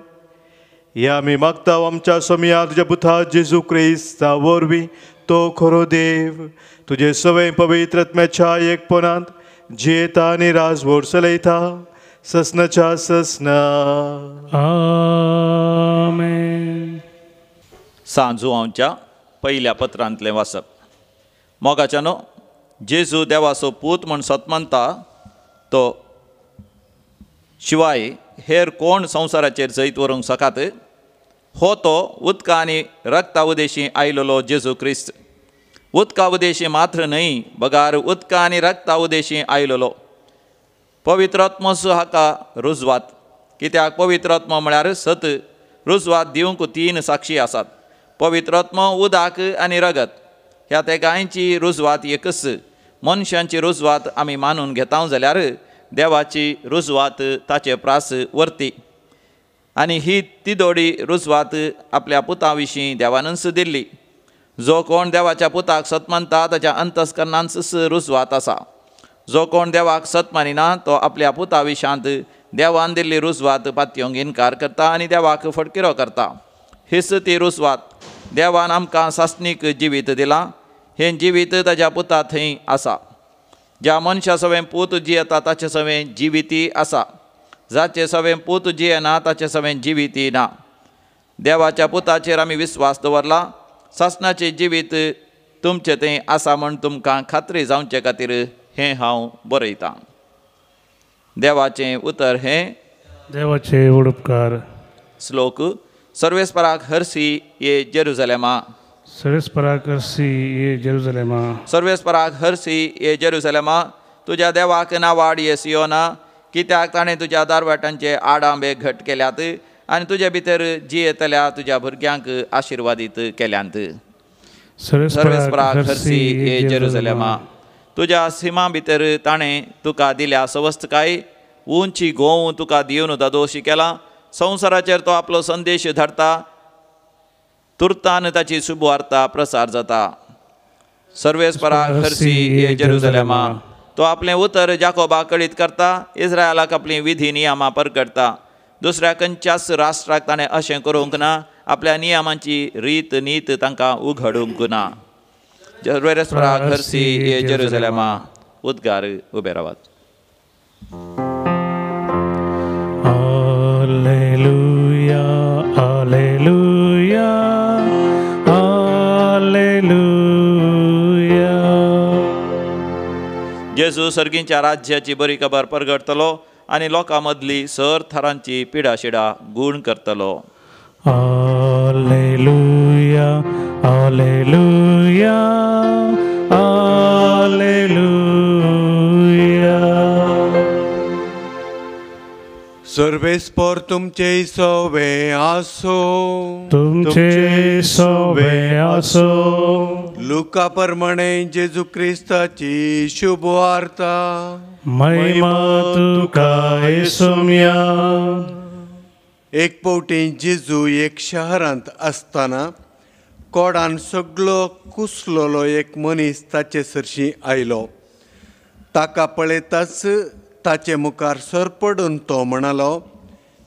ह्या आमी मागता आमच्या सोम्या तुज्या पुता जेजू क्रिस्ता वरवीं तो खरो देव, तुजे सवय पवित्र आत्म्याच्या एकपणांत जियेता आनी राजवट चलयता ससनाच्या ससना. आमेन. सांजू आमच्या पहिल्या पत्रांतलें वाचप. मोगाच्यानो, जेजू देवाचो पूत म्हूण सतमंता तो शिवाय हेर कोण संवसाराचेर जैत व्हरूंक सकात. हो तो उदका आनी रक्ता उदेशी आयलोलो जेजू क्रिस्त. उदका उदेशी मात्र न्हय, बगार उदका आनी रक्ता उदेशी आयलोलो. पवित्र आत्मो हाका रुजवात, कित्याक पवित्र आत्मा म्हळ्यार सत. रुजवात दिवंक 3 साक्षी आसात, पवित्र आत्मा, उदक आनी रगत. ह्या तेगांयची रुजवात एकच. मनशांची रुजवात आमी मानून घेता जाल्यार देवाची रुजवात ताचे प्रास व्हरती. आनी ही तिदोडी रुजवात आपल्या पुता विशीं देवानच दिल्ली. जो कोण देवाच्या पुताक सत मानता ताच्या अंतस्करणांच रुजवात आसा. जो कोण देवाक सत मानिना तो आपल्या पुता विशांत देवान दिल्ली रुजवात पातयोंक इन्कार करता आनी देवाक फटकिरो करता. हीच ती रुजवात. देवान आमकां सासणीक जिवीत दिलां. हें जिवीत ताच्या पुता थंय आसा. ज्या मनशा सवें पूत जियेता ताचे सवें जिविती आसा. जाचे सवें पूत जियेना ताचे सवें जिविती ना. देवाच्या पुताचेर आमी विस्वास दवरला. सासणाचें जिवीत तुमचें थंय आसा म्हूण तुमकां खात्री जावचे खातीर हें हांव बरयतां. देवाचें उतर हें. देवाचे उडपकार. श्लोक. सर्वेस्पराक हरसी ये जेरुसलेमा. सर्वेस्पराक हरसी ये जेरुसलेमा. सर्वेस्पराक हरसी ये जेरुसलेमा. तुज्या देवाक नावाड ये सियोना, कित्याक ताणें तुज्या दारवाटांचे आडांबे घट केल्यात आनी तुजे भितर जियेतल्या तुज्या भुरग्यांक आशिर्वादीत केल्यांत. सर्वेस्पराक हरसी ये जेरुसलेमा. तुज्या सिमा भितर ताणें तुका दिल्या सवस्तकाय उंची गोव तुका दिवन दादोशी केला. संवसाराचेर तो आपलो संदेश धाडटा. तुर्तान ताची शुभवार्ता प्रसार जाता. सर्वेस्पराक हरसी ये जेरुसलेमा. तो आपलें उतर जाकोबा कळीत करता. इस्रायलाक आपली विधी नियमां परगटता. दुसऱ्या खंयच्याच राष्ट्राक ताणें अशें करूंक ना. आपल्या नियमांची रीत नीत तांकां उघडूंक ना. सर्वेस्पराक हरसी ये जेरुसलेमा. उद्गार उबे रावात. Alleluia, Alleluia, Alleluia. जेजू सर्गींच्या राज्याची बरी खबर परगटतलो आनी लोकां मदली सर थरांची पिडाशिडा गूण करतलो. Alleluia, Alleluia, Alleluia. सर्वेस्पर तुमचे सवे आसो. तुमचे सवे आसो. लुका प्रमाणे जेजू क्रिस्ताची शुभ वार्ता. महिमा तुका येसुम्या. एक फावटी जेजू एक शहरांत आसतना कोडान सगळो कुसलोलो एक मनीस ताचे सरशी आयलो. ताका पळयताच ताचे मुखार सरपडून तो म्हणालो,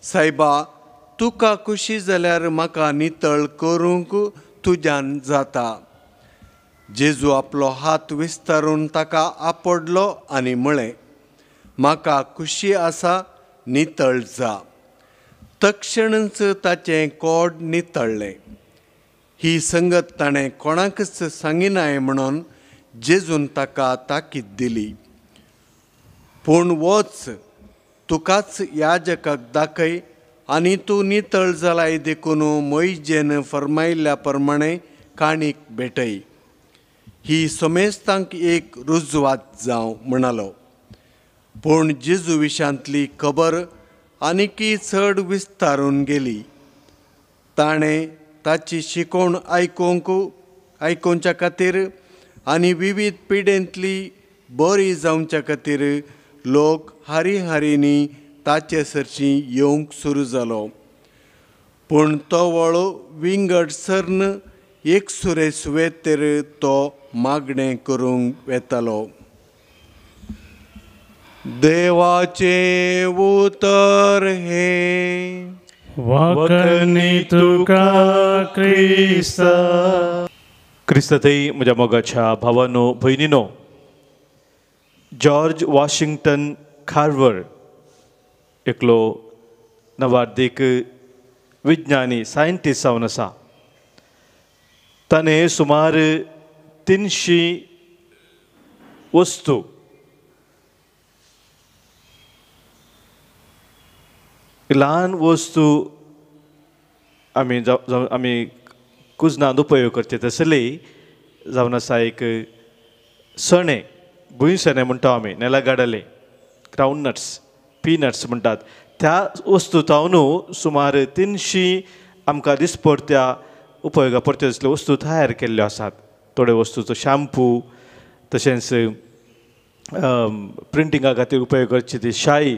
सायबा, तुका खुशी जाल्यार म्हाका नितळ करूंक तुज्यान जाता. जेजू आपलो हात विस्तारून ताका आपडलो आनी म्हळें, म्हाका खुशी आसा, नितळ जा. तक्षणच ताचें कोड नितळ्ळें. ही संगत ताणें कोणाकच सांगिनाय म्हणून जेजून ताका ताकीद दिली. पूण वच, तुकाच याजकाक दाखय आनी तूं नितळ जालाय देखून मोइजेन फर्मायिल्ल्या प्रमाणे काणीक भेटय. ही समेस्तांक एक रुजवात जावं म्हणालो. पूण जेजू विशांतली खबर आनीकी चड विस्तारून गेली. ताणें ताची शिकोवण आयकूंक आयकोवच्या खातीर आनी विविध पिडेंतली बरी जावच्या खातीर लोक हारी हारींनी ताचे सरची येवंक सुरू जालो. पूण तो वळो विंगड सर्न एक सुरे सुवेतेर तो मागणें करूंक वेतालो. देवाचे उतर हे वाकणी तुका क्रिस्ता. क्रिस्ततय म्हज्या मोगाच्या भावांनो भयणीनो, जॉर्ज वॉशिंग्टन कार्वर एकलो नवार्दीक विज्ञानी सायंटिस्ट जावन आसा. ताणें सुमार 300 वस्तू ल्हान वस्तू आमी कुजनांत उपयोग करचे तसले जावन आसा. एक सणे, भुंयसणे म्हणटा आमी, नेलागाडले, ग्रावंडनट्स, पीनट्स म्हणटात, त्या वस्तू तावनू सुमार 300 आमकां दिसपट्ट्या उपयोगा पडटे असल्यो वस्तू तयार केल्ल्यो आसात. थोड्यो वस्तूचो शॅम्पू, तशेंच प्रिंटिंगा खातीर उपयोग करची ती शाई,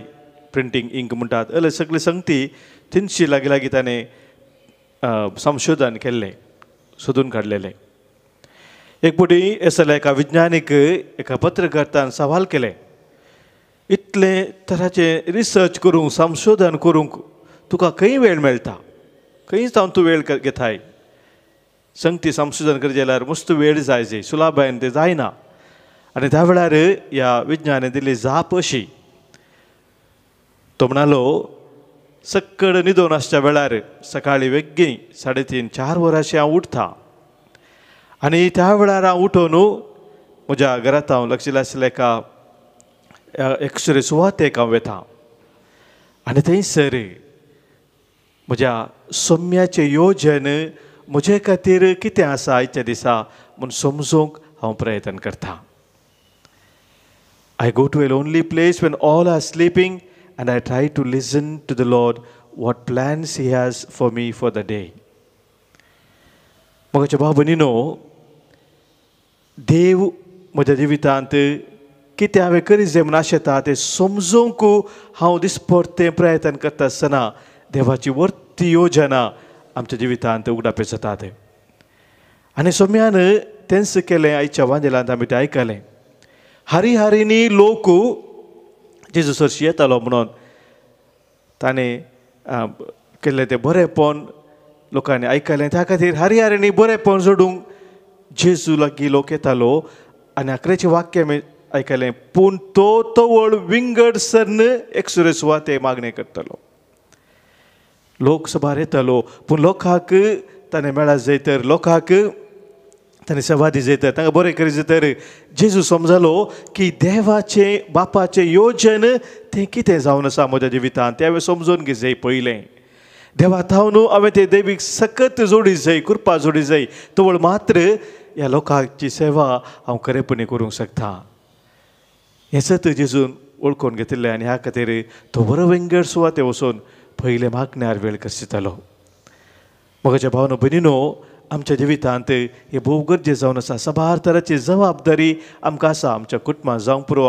प्रिंटींग इंक म्हणटात, अले सगळे संगती 300 लागीं लागीं ताणें संशोधन केल्लें, सोदून काडलेलें. एक पुटी येसल्या एका विज्ञानीक एका पत्रकारान सवाल केले, इतले तराचे रिसर्च करूंक, संशोधन करूंक तुका खंय वेळ मेळटा, खंय जावन तूं वेळ घेताय? संगती संशोधन करचें जाल्यार मस्त वेळ जाय, सुलाबायन तें जायना. आनी त्या वेळार ह्या विज्ञानान दिली जाप अशी, तो म्हणालो सक्कड न्हिदोन आसच्या वेळार सकाळीं वेग्गीं 3:30-4 वरांचें हांव उठता. आनी त्या वेळार हांव उठोन म्हज्या घरांत हांव लक्षिल्लें आसलें एका एक्सरे सुवातेक हांव वेता. आनी थंयसर म्हज्या सोम्याचें येवजन म्हजे खातीर कितें आसा आयच्या दिसा म्हूण समजूंक हांव प्रयत्न करतां. I go to a lonely place when all are sleeping and I try to listen to the Lord what plans He has for me for the day. मोगाच्या भाव भयणीनो, देव म्हज्या जिवितांत कितें हांवें करीत जाय म्हूण आशेता तें समजूंक हांव दिसपट्टे प्रयत्न करता आसतना देवाची वर्ती योजना आमच्या जिवितांत उगडापे जातात. आनी सोम्यान तेंच केलें. आयच्या वांजेलांत आमी तें आयकलें. हारी हारींनी लोक जेजू सरशी येतालो म्हणून ताणें केल्लें तें बरेंपण लोकांनी आयकलें. त्या खातीर हारी हारींनी बरेंपण जोडूंक जेजू लागीं लोक येतालो. आनी 11चें वाक्य आमी आयकलें, पूण तो तवळ विंगड सर्न एकसुरे सुवाते मागणें करतलो. लोक सभार येतालो, पूण लोकांक ताणें मेळत जाय तर, लोकांक ताणें सेवा दी जाय तर, तांकां बरें करी जाय तर जेजू समजलो की देवाचें बापाचें येवजन तें कितें जावन आसा म्हज्या जिवितांत तें हांवें समजून घेवंक जाय. पयलें देवा थावन हांवें तें देवीक सकत जोडी जाय, कृपा जोडी जाय, तवळ मात्र ह्या लोकांची सेवा हांव खरेपणी करूंक शकता. हें सत जेजून वळखून घेतिल्लें. आनी ह्या खातीर तो बरो विंगड सुवाते वचून पयले मागण्यार वेळ करतालो. मोगाच्या भावनो भयणीनो, आमच्या जिवितांत हे भोव गरजे जावन आसा. सबार तरांची जबाबदारी आमकां आसा. आमच्या कुटुंबांत जावंक पुरो,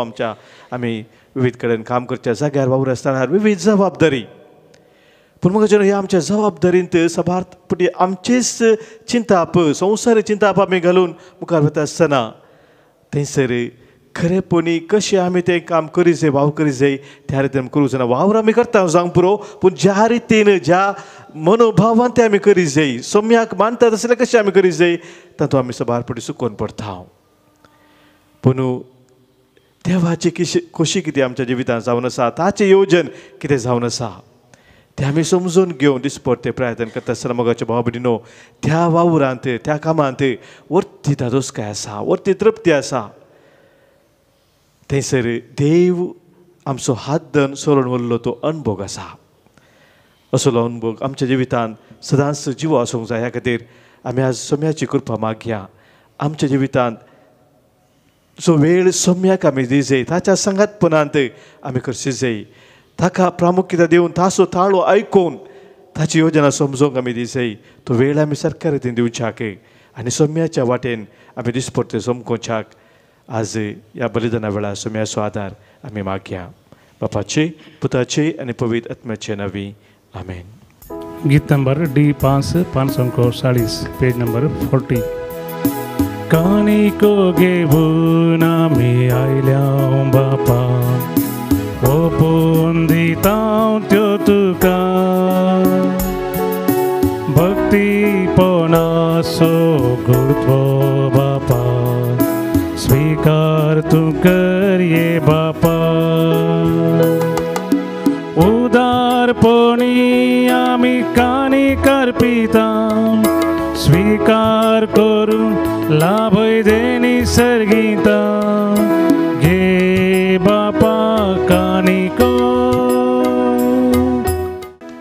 आमी विविध कडेन काम करच्या जाग्यार वावर आसतना विविध जबाबदारी. पूण मोगाच्या ह्या आमच्या जबाबदारींत सबार पुटी आमचीच चिंताप, संवसारी चिंताप आमी घालून मुखार वता आसतना थंयसर खरेपणी कशें आमी तें काम करी जाय, वावर करी जाय त्या रितीन करूं जायना. वावर आमी करता जावंक पुरो, पूण ज्या रितीन, ज्या मनोभावान तें आमी करी जाय, सोम्याक मानता तसलें कशें आमी करी जाय, तातूंत आमी सबारपटी चुकोवन पडटा. पूण देवाची खोशी कितें आमच्या जिवितांत जावन आसा, ताचें येवजन कितें जावन आसा तें आमी समजून घेवन दिसपट्टे प्रयत्न करता आसतना मोगाच्या भाव भयणीनो, त्या वावरांत, त्या कामांत वर्ती धादोसकाय आसा, वर्ती तृप्ती आसा. थंयसर देव आमचो हात धरून सोडून व्हरलो तो अणभव आसा. असलो अणभव आमच्या जिवितांत सदांच जिवो आसूंक जाय. ह्या खातीर आमी आज सोम्याची कृपा मागया. आमच्या जिवितांत जो वेळ सोम्याक आमी दी जाय, ताच्या संगातपणांत आमी करची जाय. ताका प्रामुख्यता दिवन, ताचो ताळो आयकून ताची योजना समजूंक आमी दी जाय. तो वेळ आमी सारक्या रितीन दिवच्याक आनी सोम्याच्या वाटेन आमी दिसपरते सोमकोच्याक आज ह्या बलिदाना वेळार सोम्याचो आदार आमी मागया. बापाचे पुताचे आनी पवित्र आत्म्याचे नांवी आमेन. गीत नंबर D5 540 पेज नंबर 40. कानिको घेऊन आमी आयल्या बापा ओपून दिता त्यो तुका भक्तीपणाचो गुरुत्व बापा स्वीकार तूं कर ये बापा उदारपणी आमी कानी करपिता स्वीकार करून लाभय देनी सर्गीता घे बापा कानिको.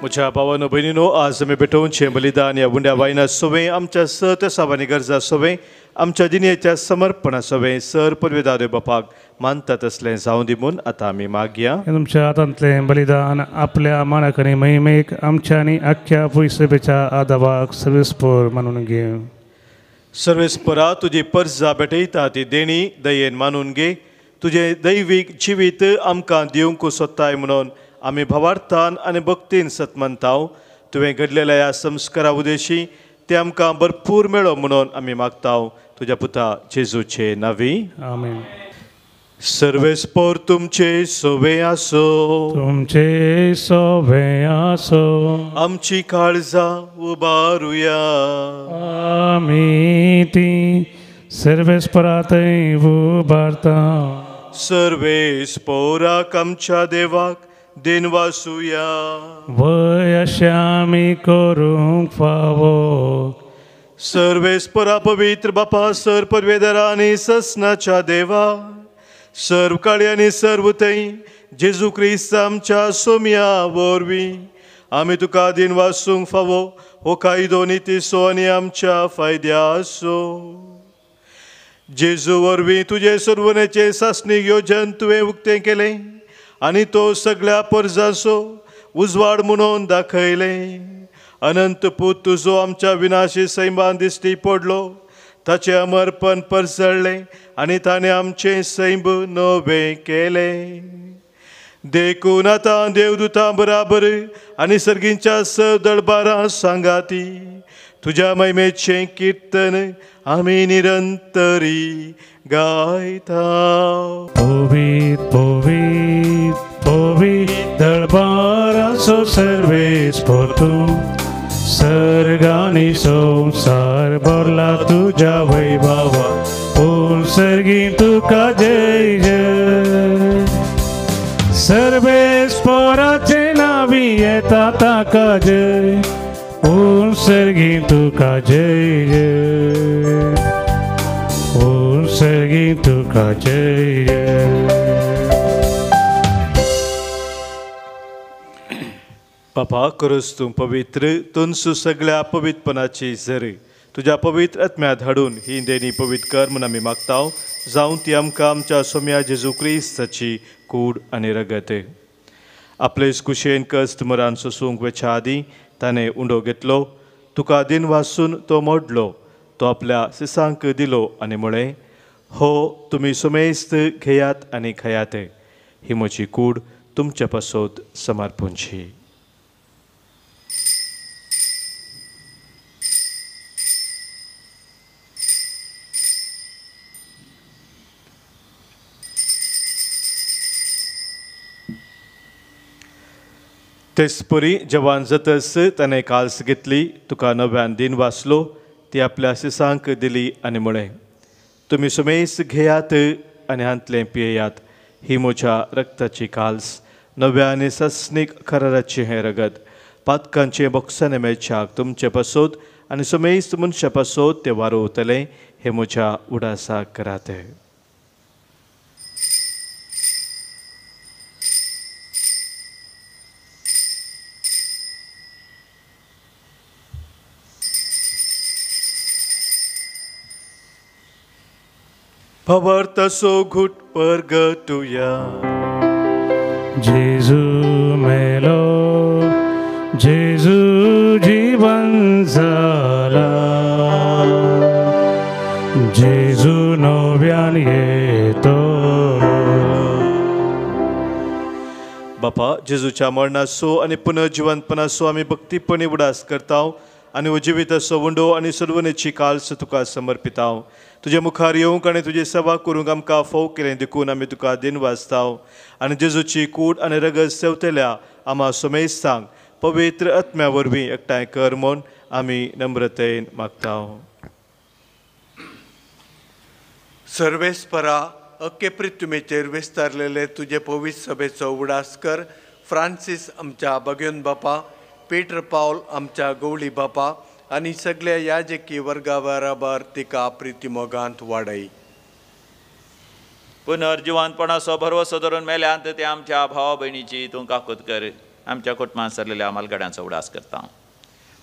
म्हज्या भावानो भयणीनो आज आमी भेटोवचें बलिदान ह्या बुंड्या वायना सोवें आमच्या सत साबानी गरजा सोवें आमच्या जिणेच्या समर्पणा सोवें सर परवेदादे बापाक मानता तसलें जावं दी म्हूण आतां आमी मागया. तुमच्या हातांतलें बलिदान आपल्या मानाकनी महिमेक आमच्या आनी आख्या पुयसभेच्या आदावाक सर्वेस्पर मानून घे. सर्वेस्परा तुजी पर्जा भेटयता ती देणी दयेन मानून घे. तुजें दैवीक जिवीत आमकां दिवंक सोदताय म्हणून आमी भावार्थान आनी भक्तीन सतमंताव. तुवें घडलेल्या ह्या संस्कारा उदेशी ते आमकां भरपूर मेळो म्हणून आमी मागताव तुज्या पुता जेजूचे नांवी आमेन. सर्वेस्पर तुमचे सोवे आसो. तुमचे सोवे आसो. आमची काळजां उबारुया. आमी ती सर्वेस्परातय उबारता. सर्वेस्पराक आमच्या देवाक देन वासुया. वय अशें आमी करूंक फावो. सर्वेस्परा पवित्र बापा सर परवेदरा आनी ससनाच्या देवा सर्व काळी आनी सर्व थंय जेजू क्रिस्त आमच्या सोम्या वरवीं आमी तुका दिन वासूंक फावो हो कायदो नितीसो आनी आमच्या फायद्याचो. जेजू वरवीं तुजे सर्वनेचे सासणीक येवजन तुवें उक्तें केलें आनी तो सगळ्या परजाचो उजवाड म्हणून दाखयलें. अनंत पूत तुजो आमच्या विनाशी सैमान दिश्टी पडलो ताचें अमरपण परसळ्ळें आनी ताणें आमचें सैम नवें केलें. देखून आतां देवदूतां बराबर आनी सर्गींच्या स दळबारां सांगाती तुज्या महिमेचें कीर्तन आमी निरंतरी गायता. पोवीत पोवीत पोवीत दळबाराचो सर्वेस्पर तूं सर्गानी संसार भरला तुज्या वैभवा पूर्ण सर्गी तुका जय जय. सर्वेस्पराचे नांवी येता ताका जय पूर्ण सर्गी तुका जय जय पूर्ण सर्गी तुका जय जय. बापा करूस तूं पवित्र तुनसू सगळ्या पवित्रपणाची झर तुज्या पवित्र आत्म्यांत हाडून ही देणी पवित्र कर म्हूण आमी मागताव. जावं ती आमकां आमच्या सोम्या जेजू क्रिस्ताची कूड आनी रगत. आपले कुशेन कस्त मरान सोसूंक वेच्या आदीं ताणें उंडो घेतलो. तुका दिन वासून तो मोडलो. तो आपल्या सिसांक दिलो आनी म्हळें हो तुमी सुमेस्त घेयात आनी खयात. ही म्हजी कूड तुमच्या पासत समर्पूंची. तेचपरी जवान जातस ताणें काल्स घेतली. तुका नव्यान दिन वाचलो. ती आपल्या सिसांक दिली आनी म्हळें तुमी सुमेस घेयात आनी हांतलें पियेयात. ही म्हज्या रक्ताची काल्स नव्या आनी सस्नीक कराराचें हें रगत पातकांचे बॉक्साने मेळच्याक तुमचे पासत आनी सुमेस्त मनशा पासत तें वारोवतलें. हे म्हज्या उडासाक करात. भावार्थाचो घुट परगटुया. जेजू मेलो जेजू जीवन जाला. बापा जेजूच्या मरणाचो आनी पुनर्जिवंतपणाचो आमी भक्तीपणी उडास करता आनी हो जिविताचो वंडो आनी सलवणेची काल्स तुका समर्पिता. तुजे मुखार येवंक आनी तुजी सेवा करूंक आमकां फोव केलें देखून आमी तुका दिन वाजता आनी जेजूची कूड आनी रगत सेवतल्या आमा सोमेस्तांक पवित्र आत्म्या वरवीं एकठांय कर म्हूण आमी नम्रतेन मागता. सर्वेस्परा अख्खे पृथ्वीचेर विस्तारलेले तुजे पवित्र सभेचो उडास कर. फ्रांसीस आमच्या भगवन बापा, पेटर पावल आमच्या गवळी बापा आनी सगळ्या याजकी वर्गा बराबर तिका प्रितीमोगांत वाडय. पुनर्जिवंतपणाचो भरवसो धरून मेल्यांत ते आमच्या भावा भयणीची तूं काकूत कर. आमच्या कुटुंबांत सरलेल्या मालगड्यांचो उडास करता.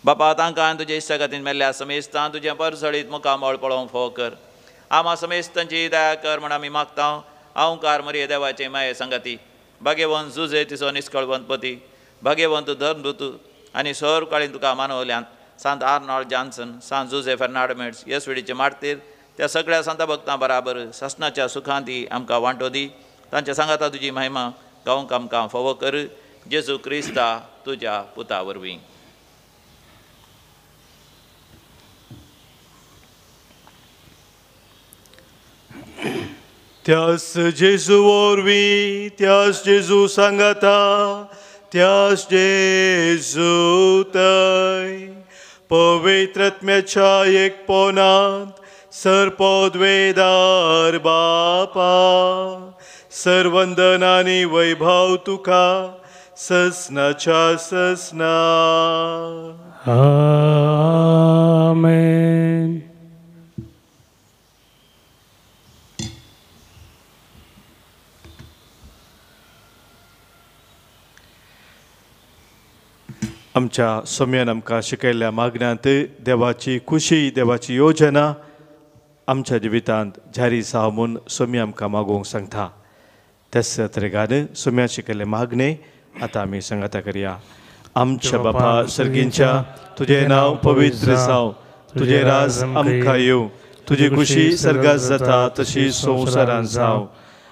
बापा तांकां तुजे इश्टागतीन मेल्ल्या समेस्तां तुजें परसळीत मुखामळ पळोवंक फोव कर. आमा समेस्तांची दया कर म्हण आमी मागता. अवंकार मरिये देवाचे माये संगती, भाग्यवंत जुजे तिचो निश्कळवंत पती, भाग्यवंत धर्मदूत आनी सर काळीन तुका मानवल्यान सांत आर्नॉल्ड जॉन्सन, सांत जुजे फेर्नांडो येसुडीचे मारतीर त्या सगळ्या संत भक्तां बराबर ससनाच्या सुखांती आमकां वांटो दी. तांच्या सांगाता तुजी महिमा गावंक आमकां फोव कर. जेजू क्रिस्ता तुज्या पुता वरवीं. त्यास जेजू वरवीं, त्यास जेजू सांगाता, त्यास जेजू थंय पवित्र आत्म्याच्या एकपणांत सरपदवेदार बापा सर्वंदन आनी वैभव तुका ससनाच्या ससना. आमेन. आमच्या सोम्यान आमकां शिकयल्ल्या मागण्यांत देवाची खुशी, देवाची योजना आमच्या जिवितांत जारी जाव म्हूण सोमी आमकां मागोवंक सांगता. त्याच तरेगान सोम्या शिकयल्ले मागणे आतां आमी सांगाता करया. आमच्या बापा सर्गींच्या तुजें नांव पवित्र जावं, तुजें राज आमकां येवं, तुजी खुशी सर्गात जाता तशी संवसारांत जावं.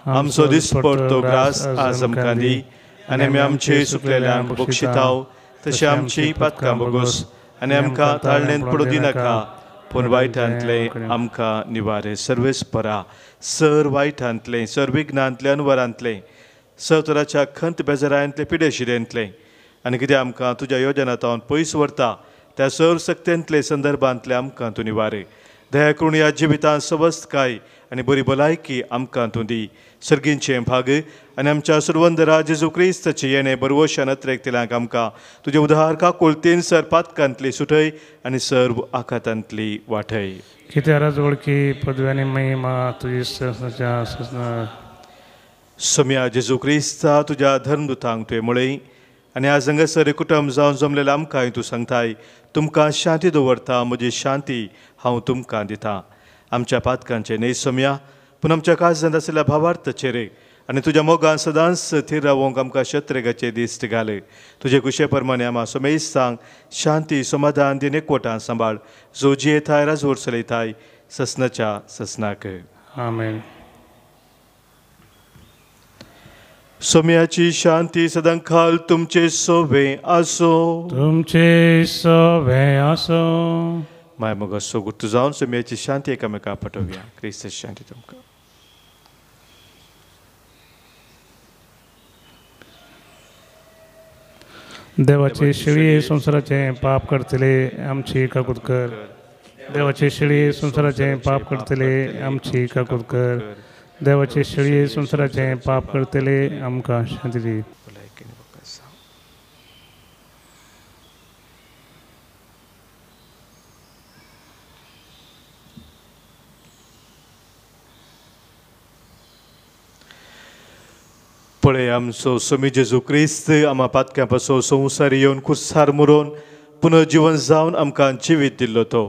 आमचो दिसपडटो ग्रास आज आमकां दी आनी आमी आमचे सुकलेल्यांक बक्षिताव तशी आमची पातकां बोगोस आनी आमकां ताळणेंत पडूं दिनाका, पूण वायटांतले आमकां निवारे. सर्वेस्परा सर वायटांतले, सर विघ्नांतले, अनुवरांतले, सवतराच्या खंत बेजारांतले, पिडेशिरेंतले आनी कितें आमकां तुज्या योजनांतावन पयस व्हरता त्या सर सक्तेंतले संदर्भांतले आमकां तूं निवारे. दया करून ह्या जिवितांत सवस्तकाय आनी बरी भलायकी आमकां तूं दी. सर्गींचें भाग आनी आमच्या सुरवंदरा जेजू क्रिस्ताचे येणे बरवशान अत्रेकतल्यांक आमकां तुजे उदार काकुळतेन सर पातकांतली सुटय आनी सर्व आखातांतली वाटय. कित्या राजवळकी पदव्यांनी महिमा तुजी सोम्या जेजू क्रिस्ता तुज्या धर्मदुतांक तुवें म्हळय आनी आज हांगासर कुटुंब जावन जमलेल्या आमकांय तूं सांगताय तुमकां शांती दवरता, म्हजी शांती हांव तुमकां दितां. आमच्या पातकांचे न्हय सोम्या, पूण आमच्या काळजांत आसलेल्या भावार्थाचेर आनी तुज्या मोगान सदांच थीर रावोंक आमकां शत्रेगाचे दिश्ट घाल. तुजे कुशे प्रमाणे आमा सोमेस्तांक शांती समाधान दिन एकवटान सांबाळ. जो जियेताय राजवट चलयताय ससनाच्या ससनाक. आमेन. सोम्याची शांती सदांखाल तुमचे सोबे आसो. तुमचे सोबे आसो. माय मग असो गुर्तू जावन सोम्याची शांती एकामेका पाठोवया. क्रिस्ताची शांती तुमकां. देवाची शिळी संसाराचे पाप करतले आमची काकूत कर. देवाची शिळी संसाराचे पाप करतले आमची काकूत कर. देवाची शिळी संसाराचे पाप करतले आमकां शांती दी. पळय आमचो सोमी जेजू क्रिस्त आमा पातक्यां पासो संवसार येवन खुर्सार मुरोवन पुनर्जीवन जावन आमकां जिवीत दिल्लो तो.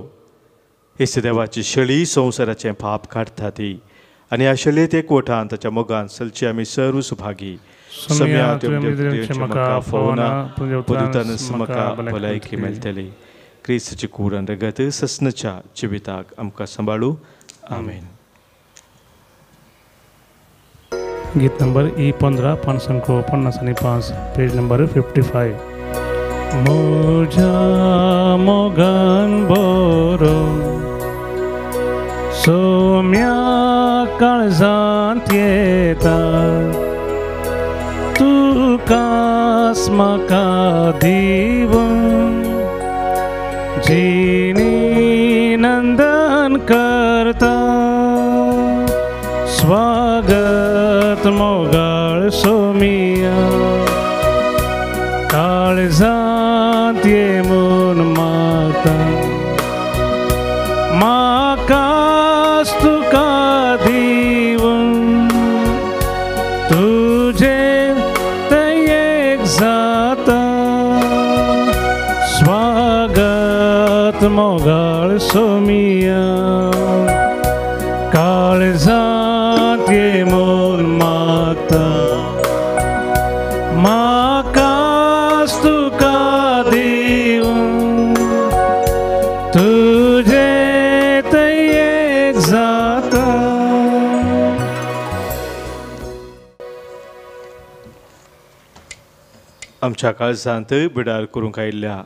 हेच देवाची शेळी संवसाराचें पाप काडटा ती आनी ह्या शेळयेत एकवटान ताच्या मोगान चलची आमी सर्व सुभागी. सोम्या म्हाका फोवना पदुतानच म्हाका भलायकी मेळटली. क्रिस्ताची कूड आनी रगत ससनाच्या जिविताक आमकां सांबाळू. आमेन. गीत नंबर E15 550 पेज नंबर 55. मोजा मोगन बोरो सोम्या काळजांत येता तुकास म्हाका दिवून जिणी नंदन करता स्वागत मोगाळ सोमिया काळजांत ये म्हूण मागता म्हाकाच तुका दिवून तुजे दयेक जाता स्वागत मोगाळ सोमिया काळजांत ये म्हूण मागता म्हाकाच तुका दिवून तुजे दयेक जाता. आमच्या काळजांत बिडार करूंक आयिल्ल्या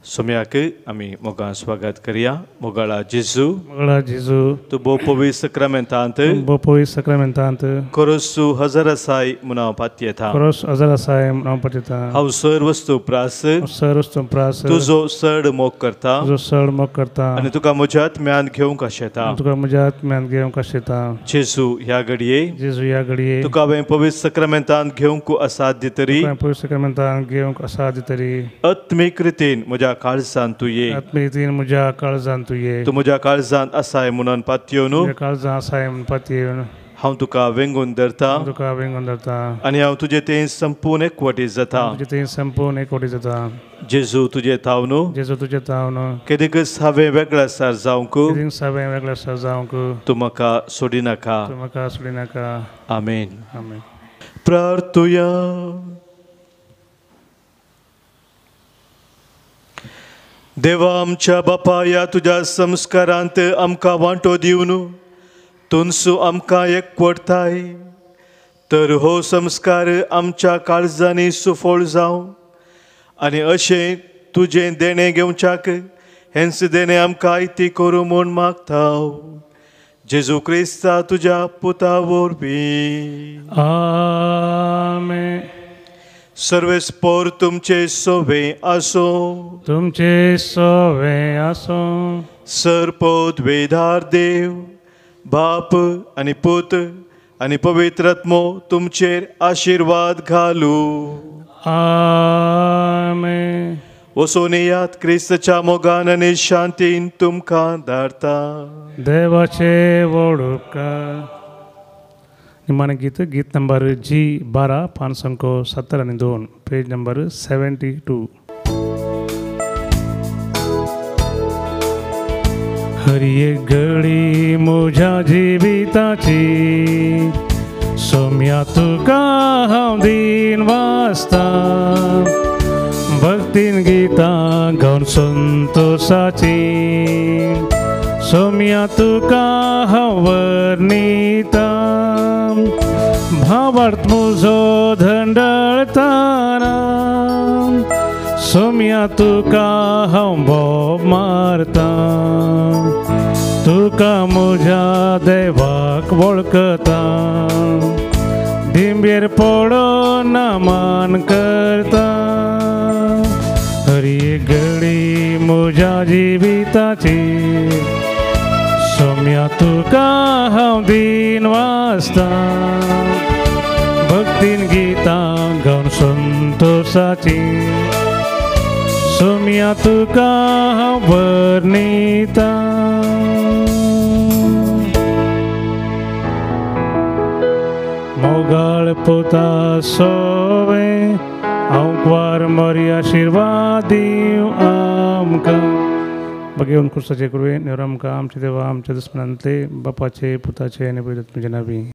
सोम्याक आमी मोगान स्वागत करया. मोगाळा जेजू मोगाळा जेजू तूं भोव पवित्र सक्रामेंतांत भोव पवित्र सक्रामेंतांत खरोच तूं हजर आसाय म्हूण हांव पातयेता. खरोच हजर आसाय म्हूण हांव पातयेता. हांव सर वस्तू प्रास सर्वस्तू प्रास तुजो चड मोग करता तुजो चड मोग करता आनी तुका म्हज्या आत्म्यान घेवंक आशेता. तुका म्हज्या आत्म्यान घेवंक आशेता. जेजू ह्या घडये जेजू ह्या घडये तुका हांवें पवित्र सक्रामेंतांत घेवंक असाध्य तरी पवित्र सक्रामेंतांत घेवंक असाध्य तरी आत्मीक रितीन म्हज्या काळजांत तूं ये. आत्मीक रितीन म्हज्या काळजांत तूं ये. तूं म्हज्या काळजांत आसाय म्हणून पातयेवन म्हज्या काळजांत आसाय म्हूण पातयेवन हांव तुका वेंगून धरता तुका वेंगून धरता आनी हांव तुजे तें संपूर्ण एकवटी जाता. तुजे थंय संपूर्ण एकवटी जाता. जेजू तुजे ताव न्हू जेजू तुजें ताव न्हू केदीकच हांवें वेगळो आसार जावंक केदीक हांवें वेगळो आसार जावंक तूं म्हाका सोडिनाका. तूं म्हाका सोडिनाका. आमेन. आमेन. प्रार्थुया. देवा आमच्या बापा ह्या तुज्या संस्कारांत आमकां वांटो दिवन तुनसू आमकां एकवटताय तर हो संस्कार आमच्या काळजांनी सुफोळ जावं आनी अशें तुजें देणें घेवच्याक हेंच देणें आमकां आयती करूं म्हूण मागता जेजू क्रिस्ता तुज्या पुता वरवीं. आमेन. सर्वेस्पोर तुमचे सोवे आसो. तुमचे सोवे आसो. सरपोत वेधार देव बाप आनी पूत आनी पवित्र आत्मो तुमचेर आशिर्वाद घालू. आमेन. वचून येयात क्रिस्ताच्या मोगान आनी शांतीन तुमकां धाडटा. देवाचे व्हड उपकार. निमाणे गीत गीत number G12 572 page number 72. Hari एक घडी म्हज्या जिविताची सोम्या तुका हांव दिन वाचता भक्तीन गितां गावन संतोशाची सोम्या तुका हांव वर्णिता भावार्थ म्हजो धंडळताना सोम्या तुका हांव भोव मारता तुका म्हज्या देवाक वळखता दिंबेर पडोन नामान करता हरी एक घडी म्हज्या जिविताची सोम्या तुका हांव दिन वाचता भक्तीन गितां गावन संतोशाची सोम्या तुका हांव वर्णिता. मोगाळ पोता सोवे हांव वार मरी आशिर्वाद दिव आमकां बघेवन खुर्साचे करुवे नेवर आमकां आमचे देवा आमच्या दुस्मनांतले बापाचे पुताचे आनी पवित्र आत्म्याचे नांवी.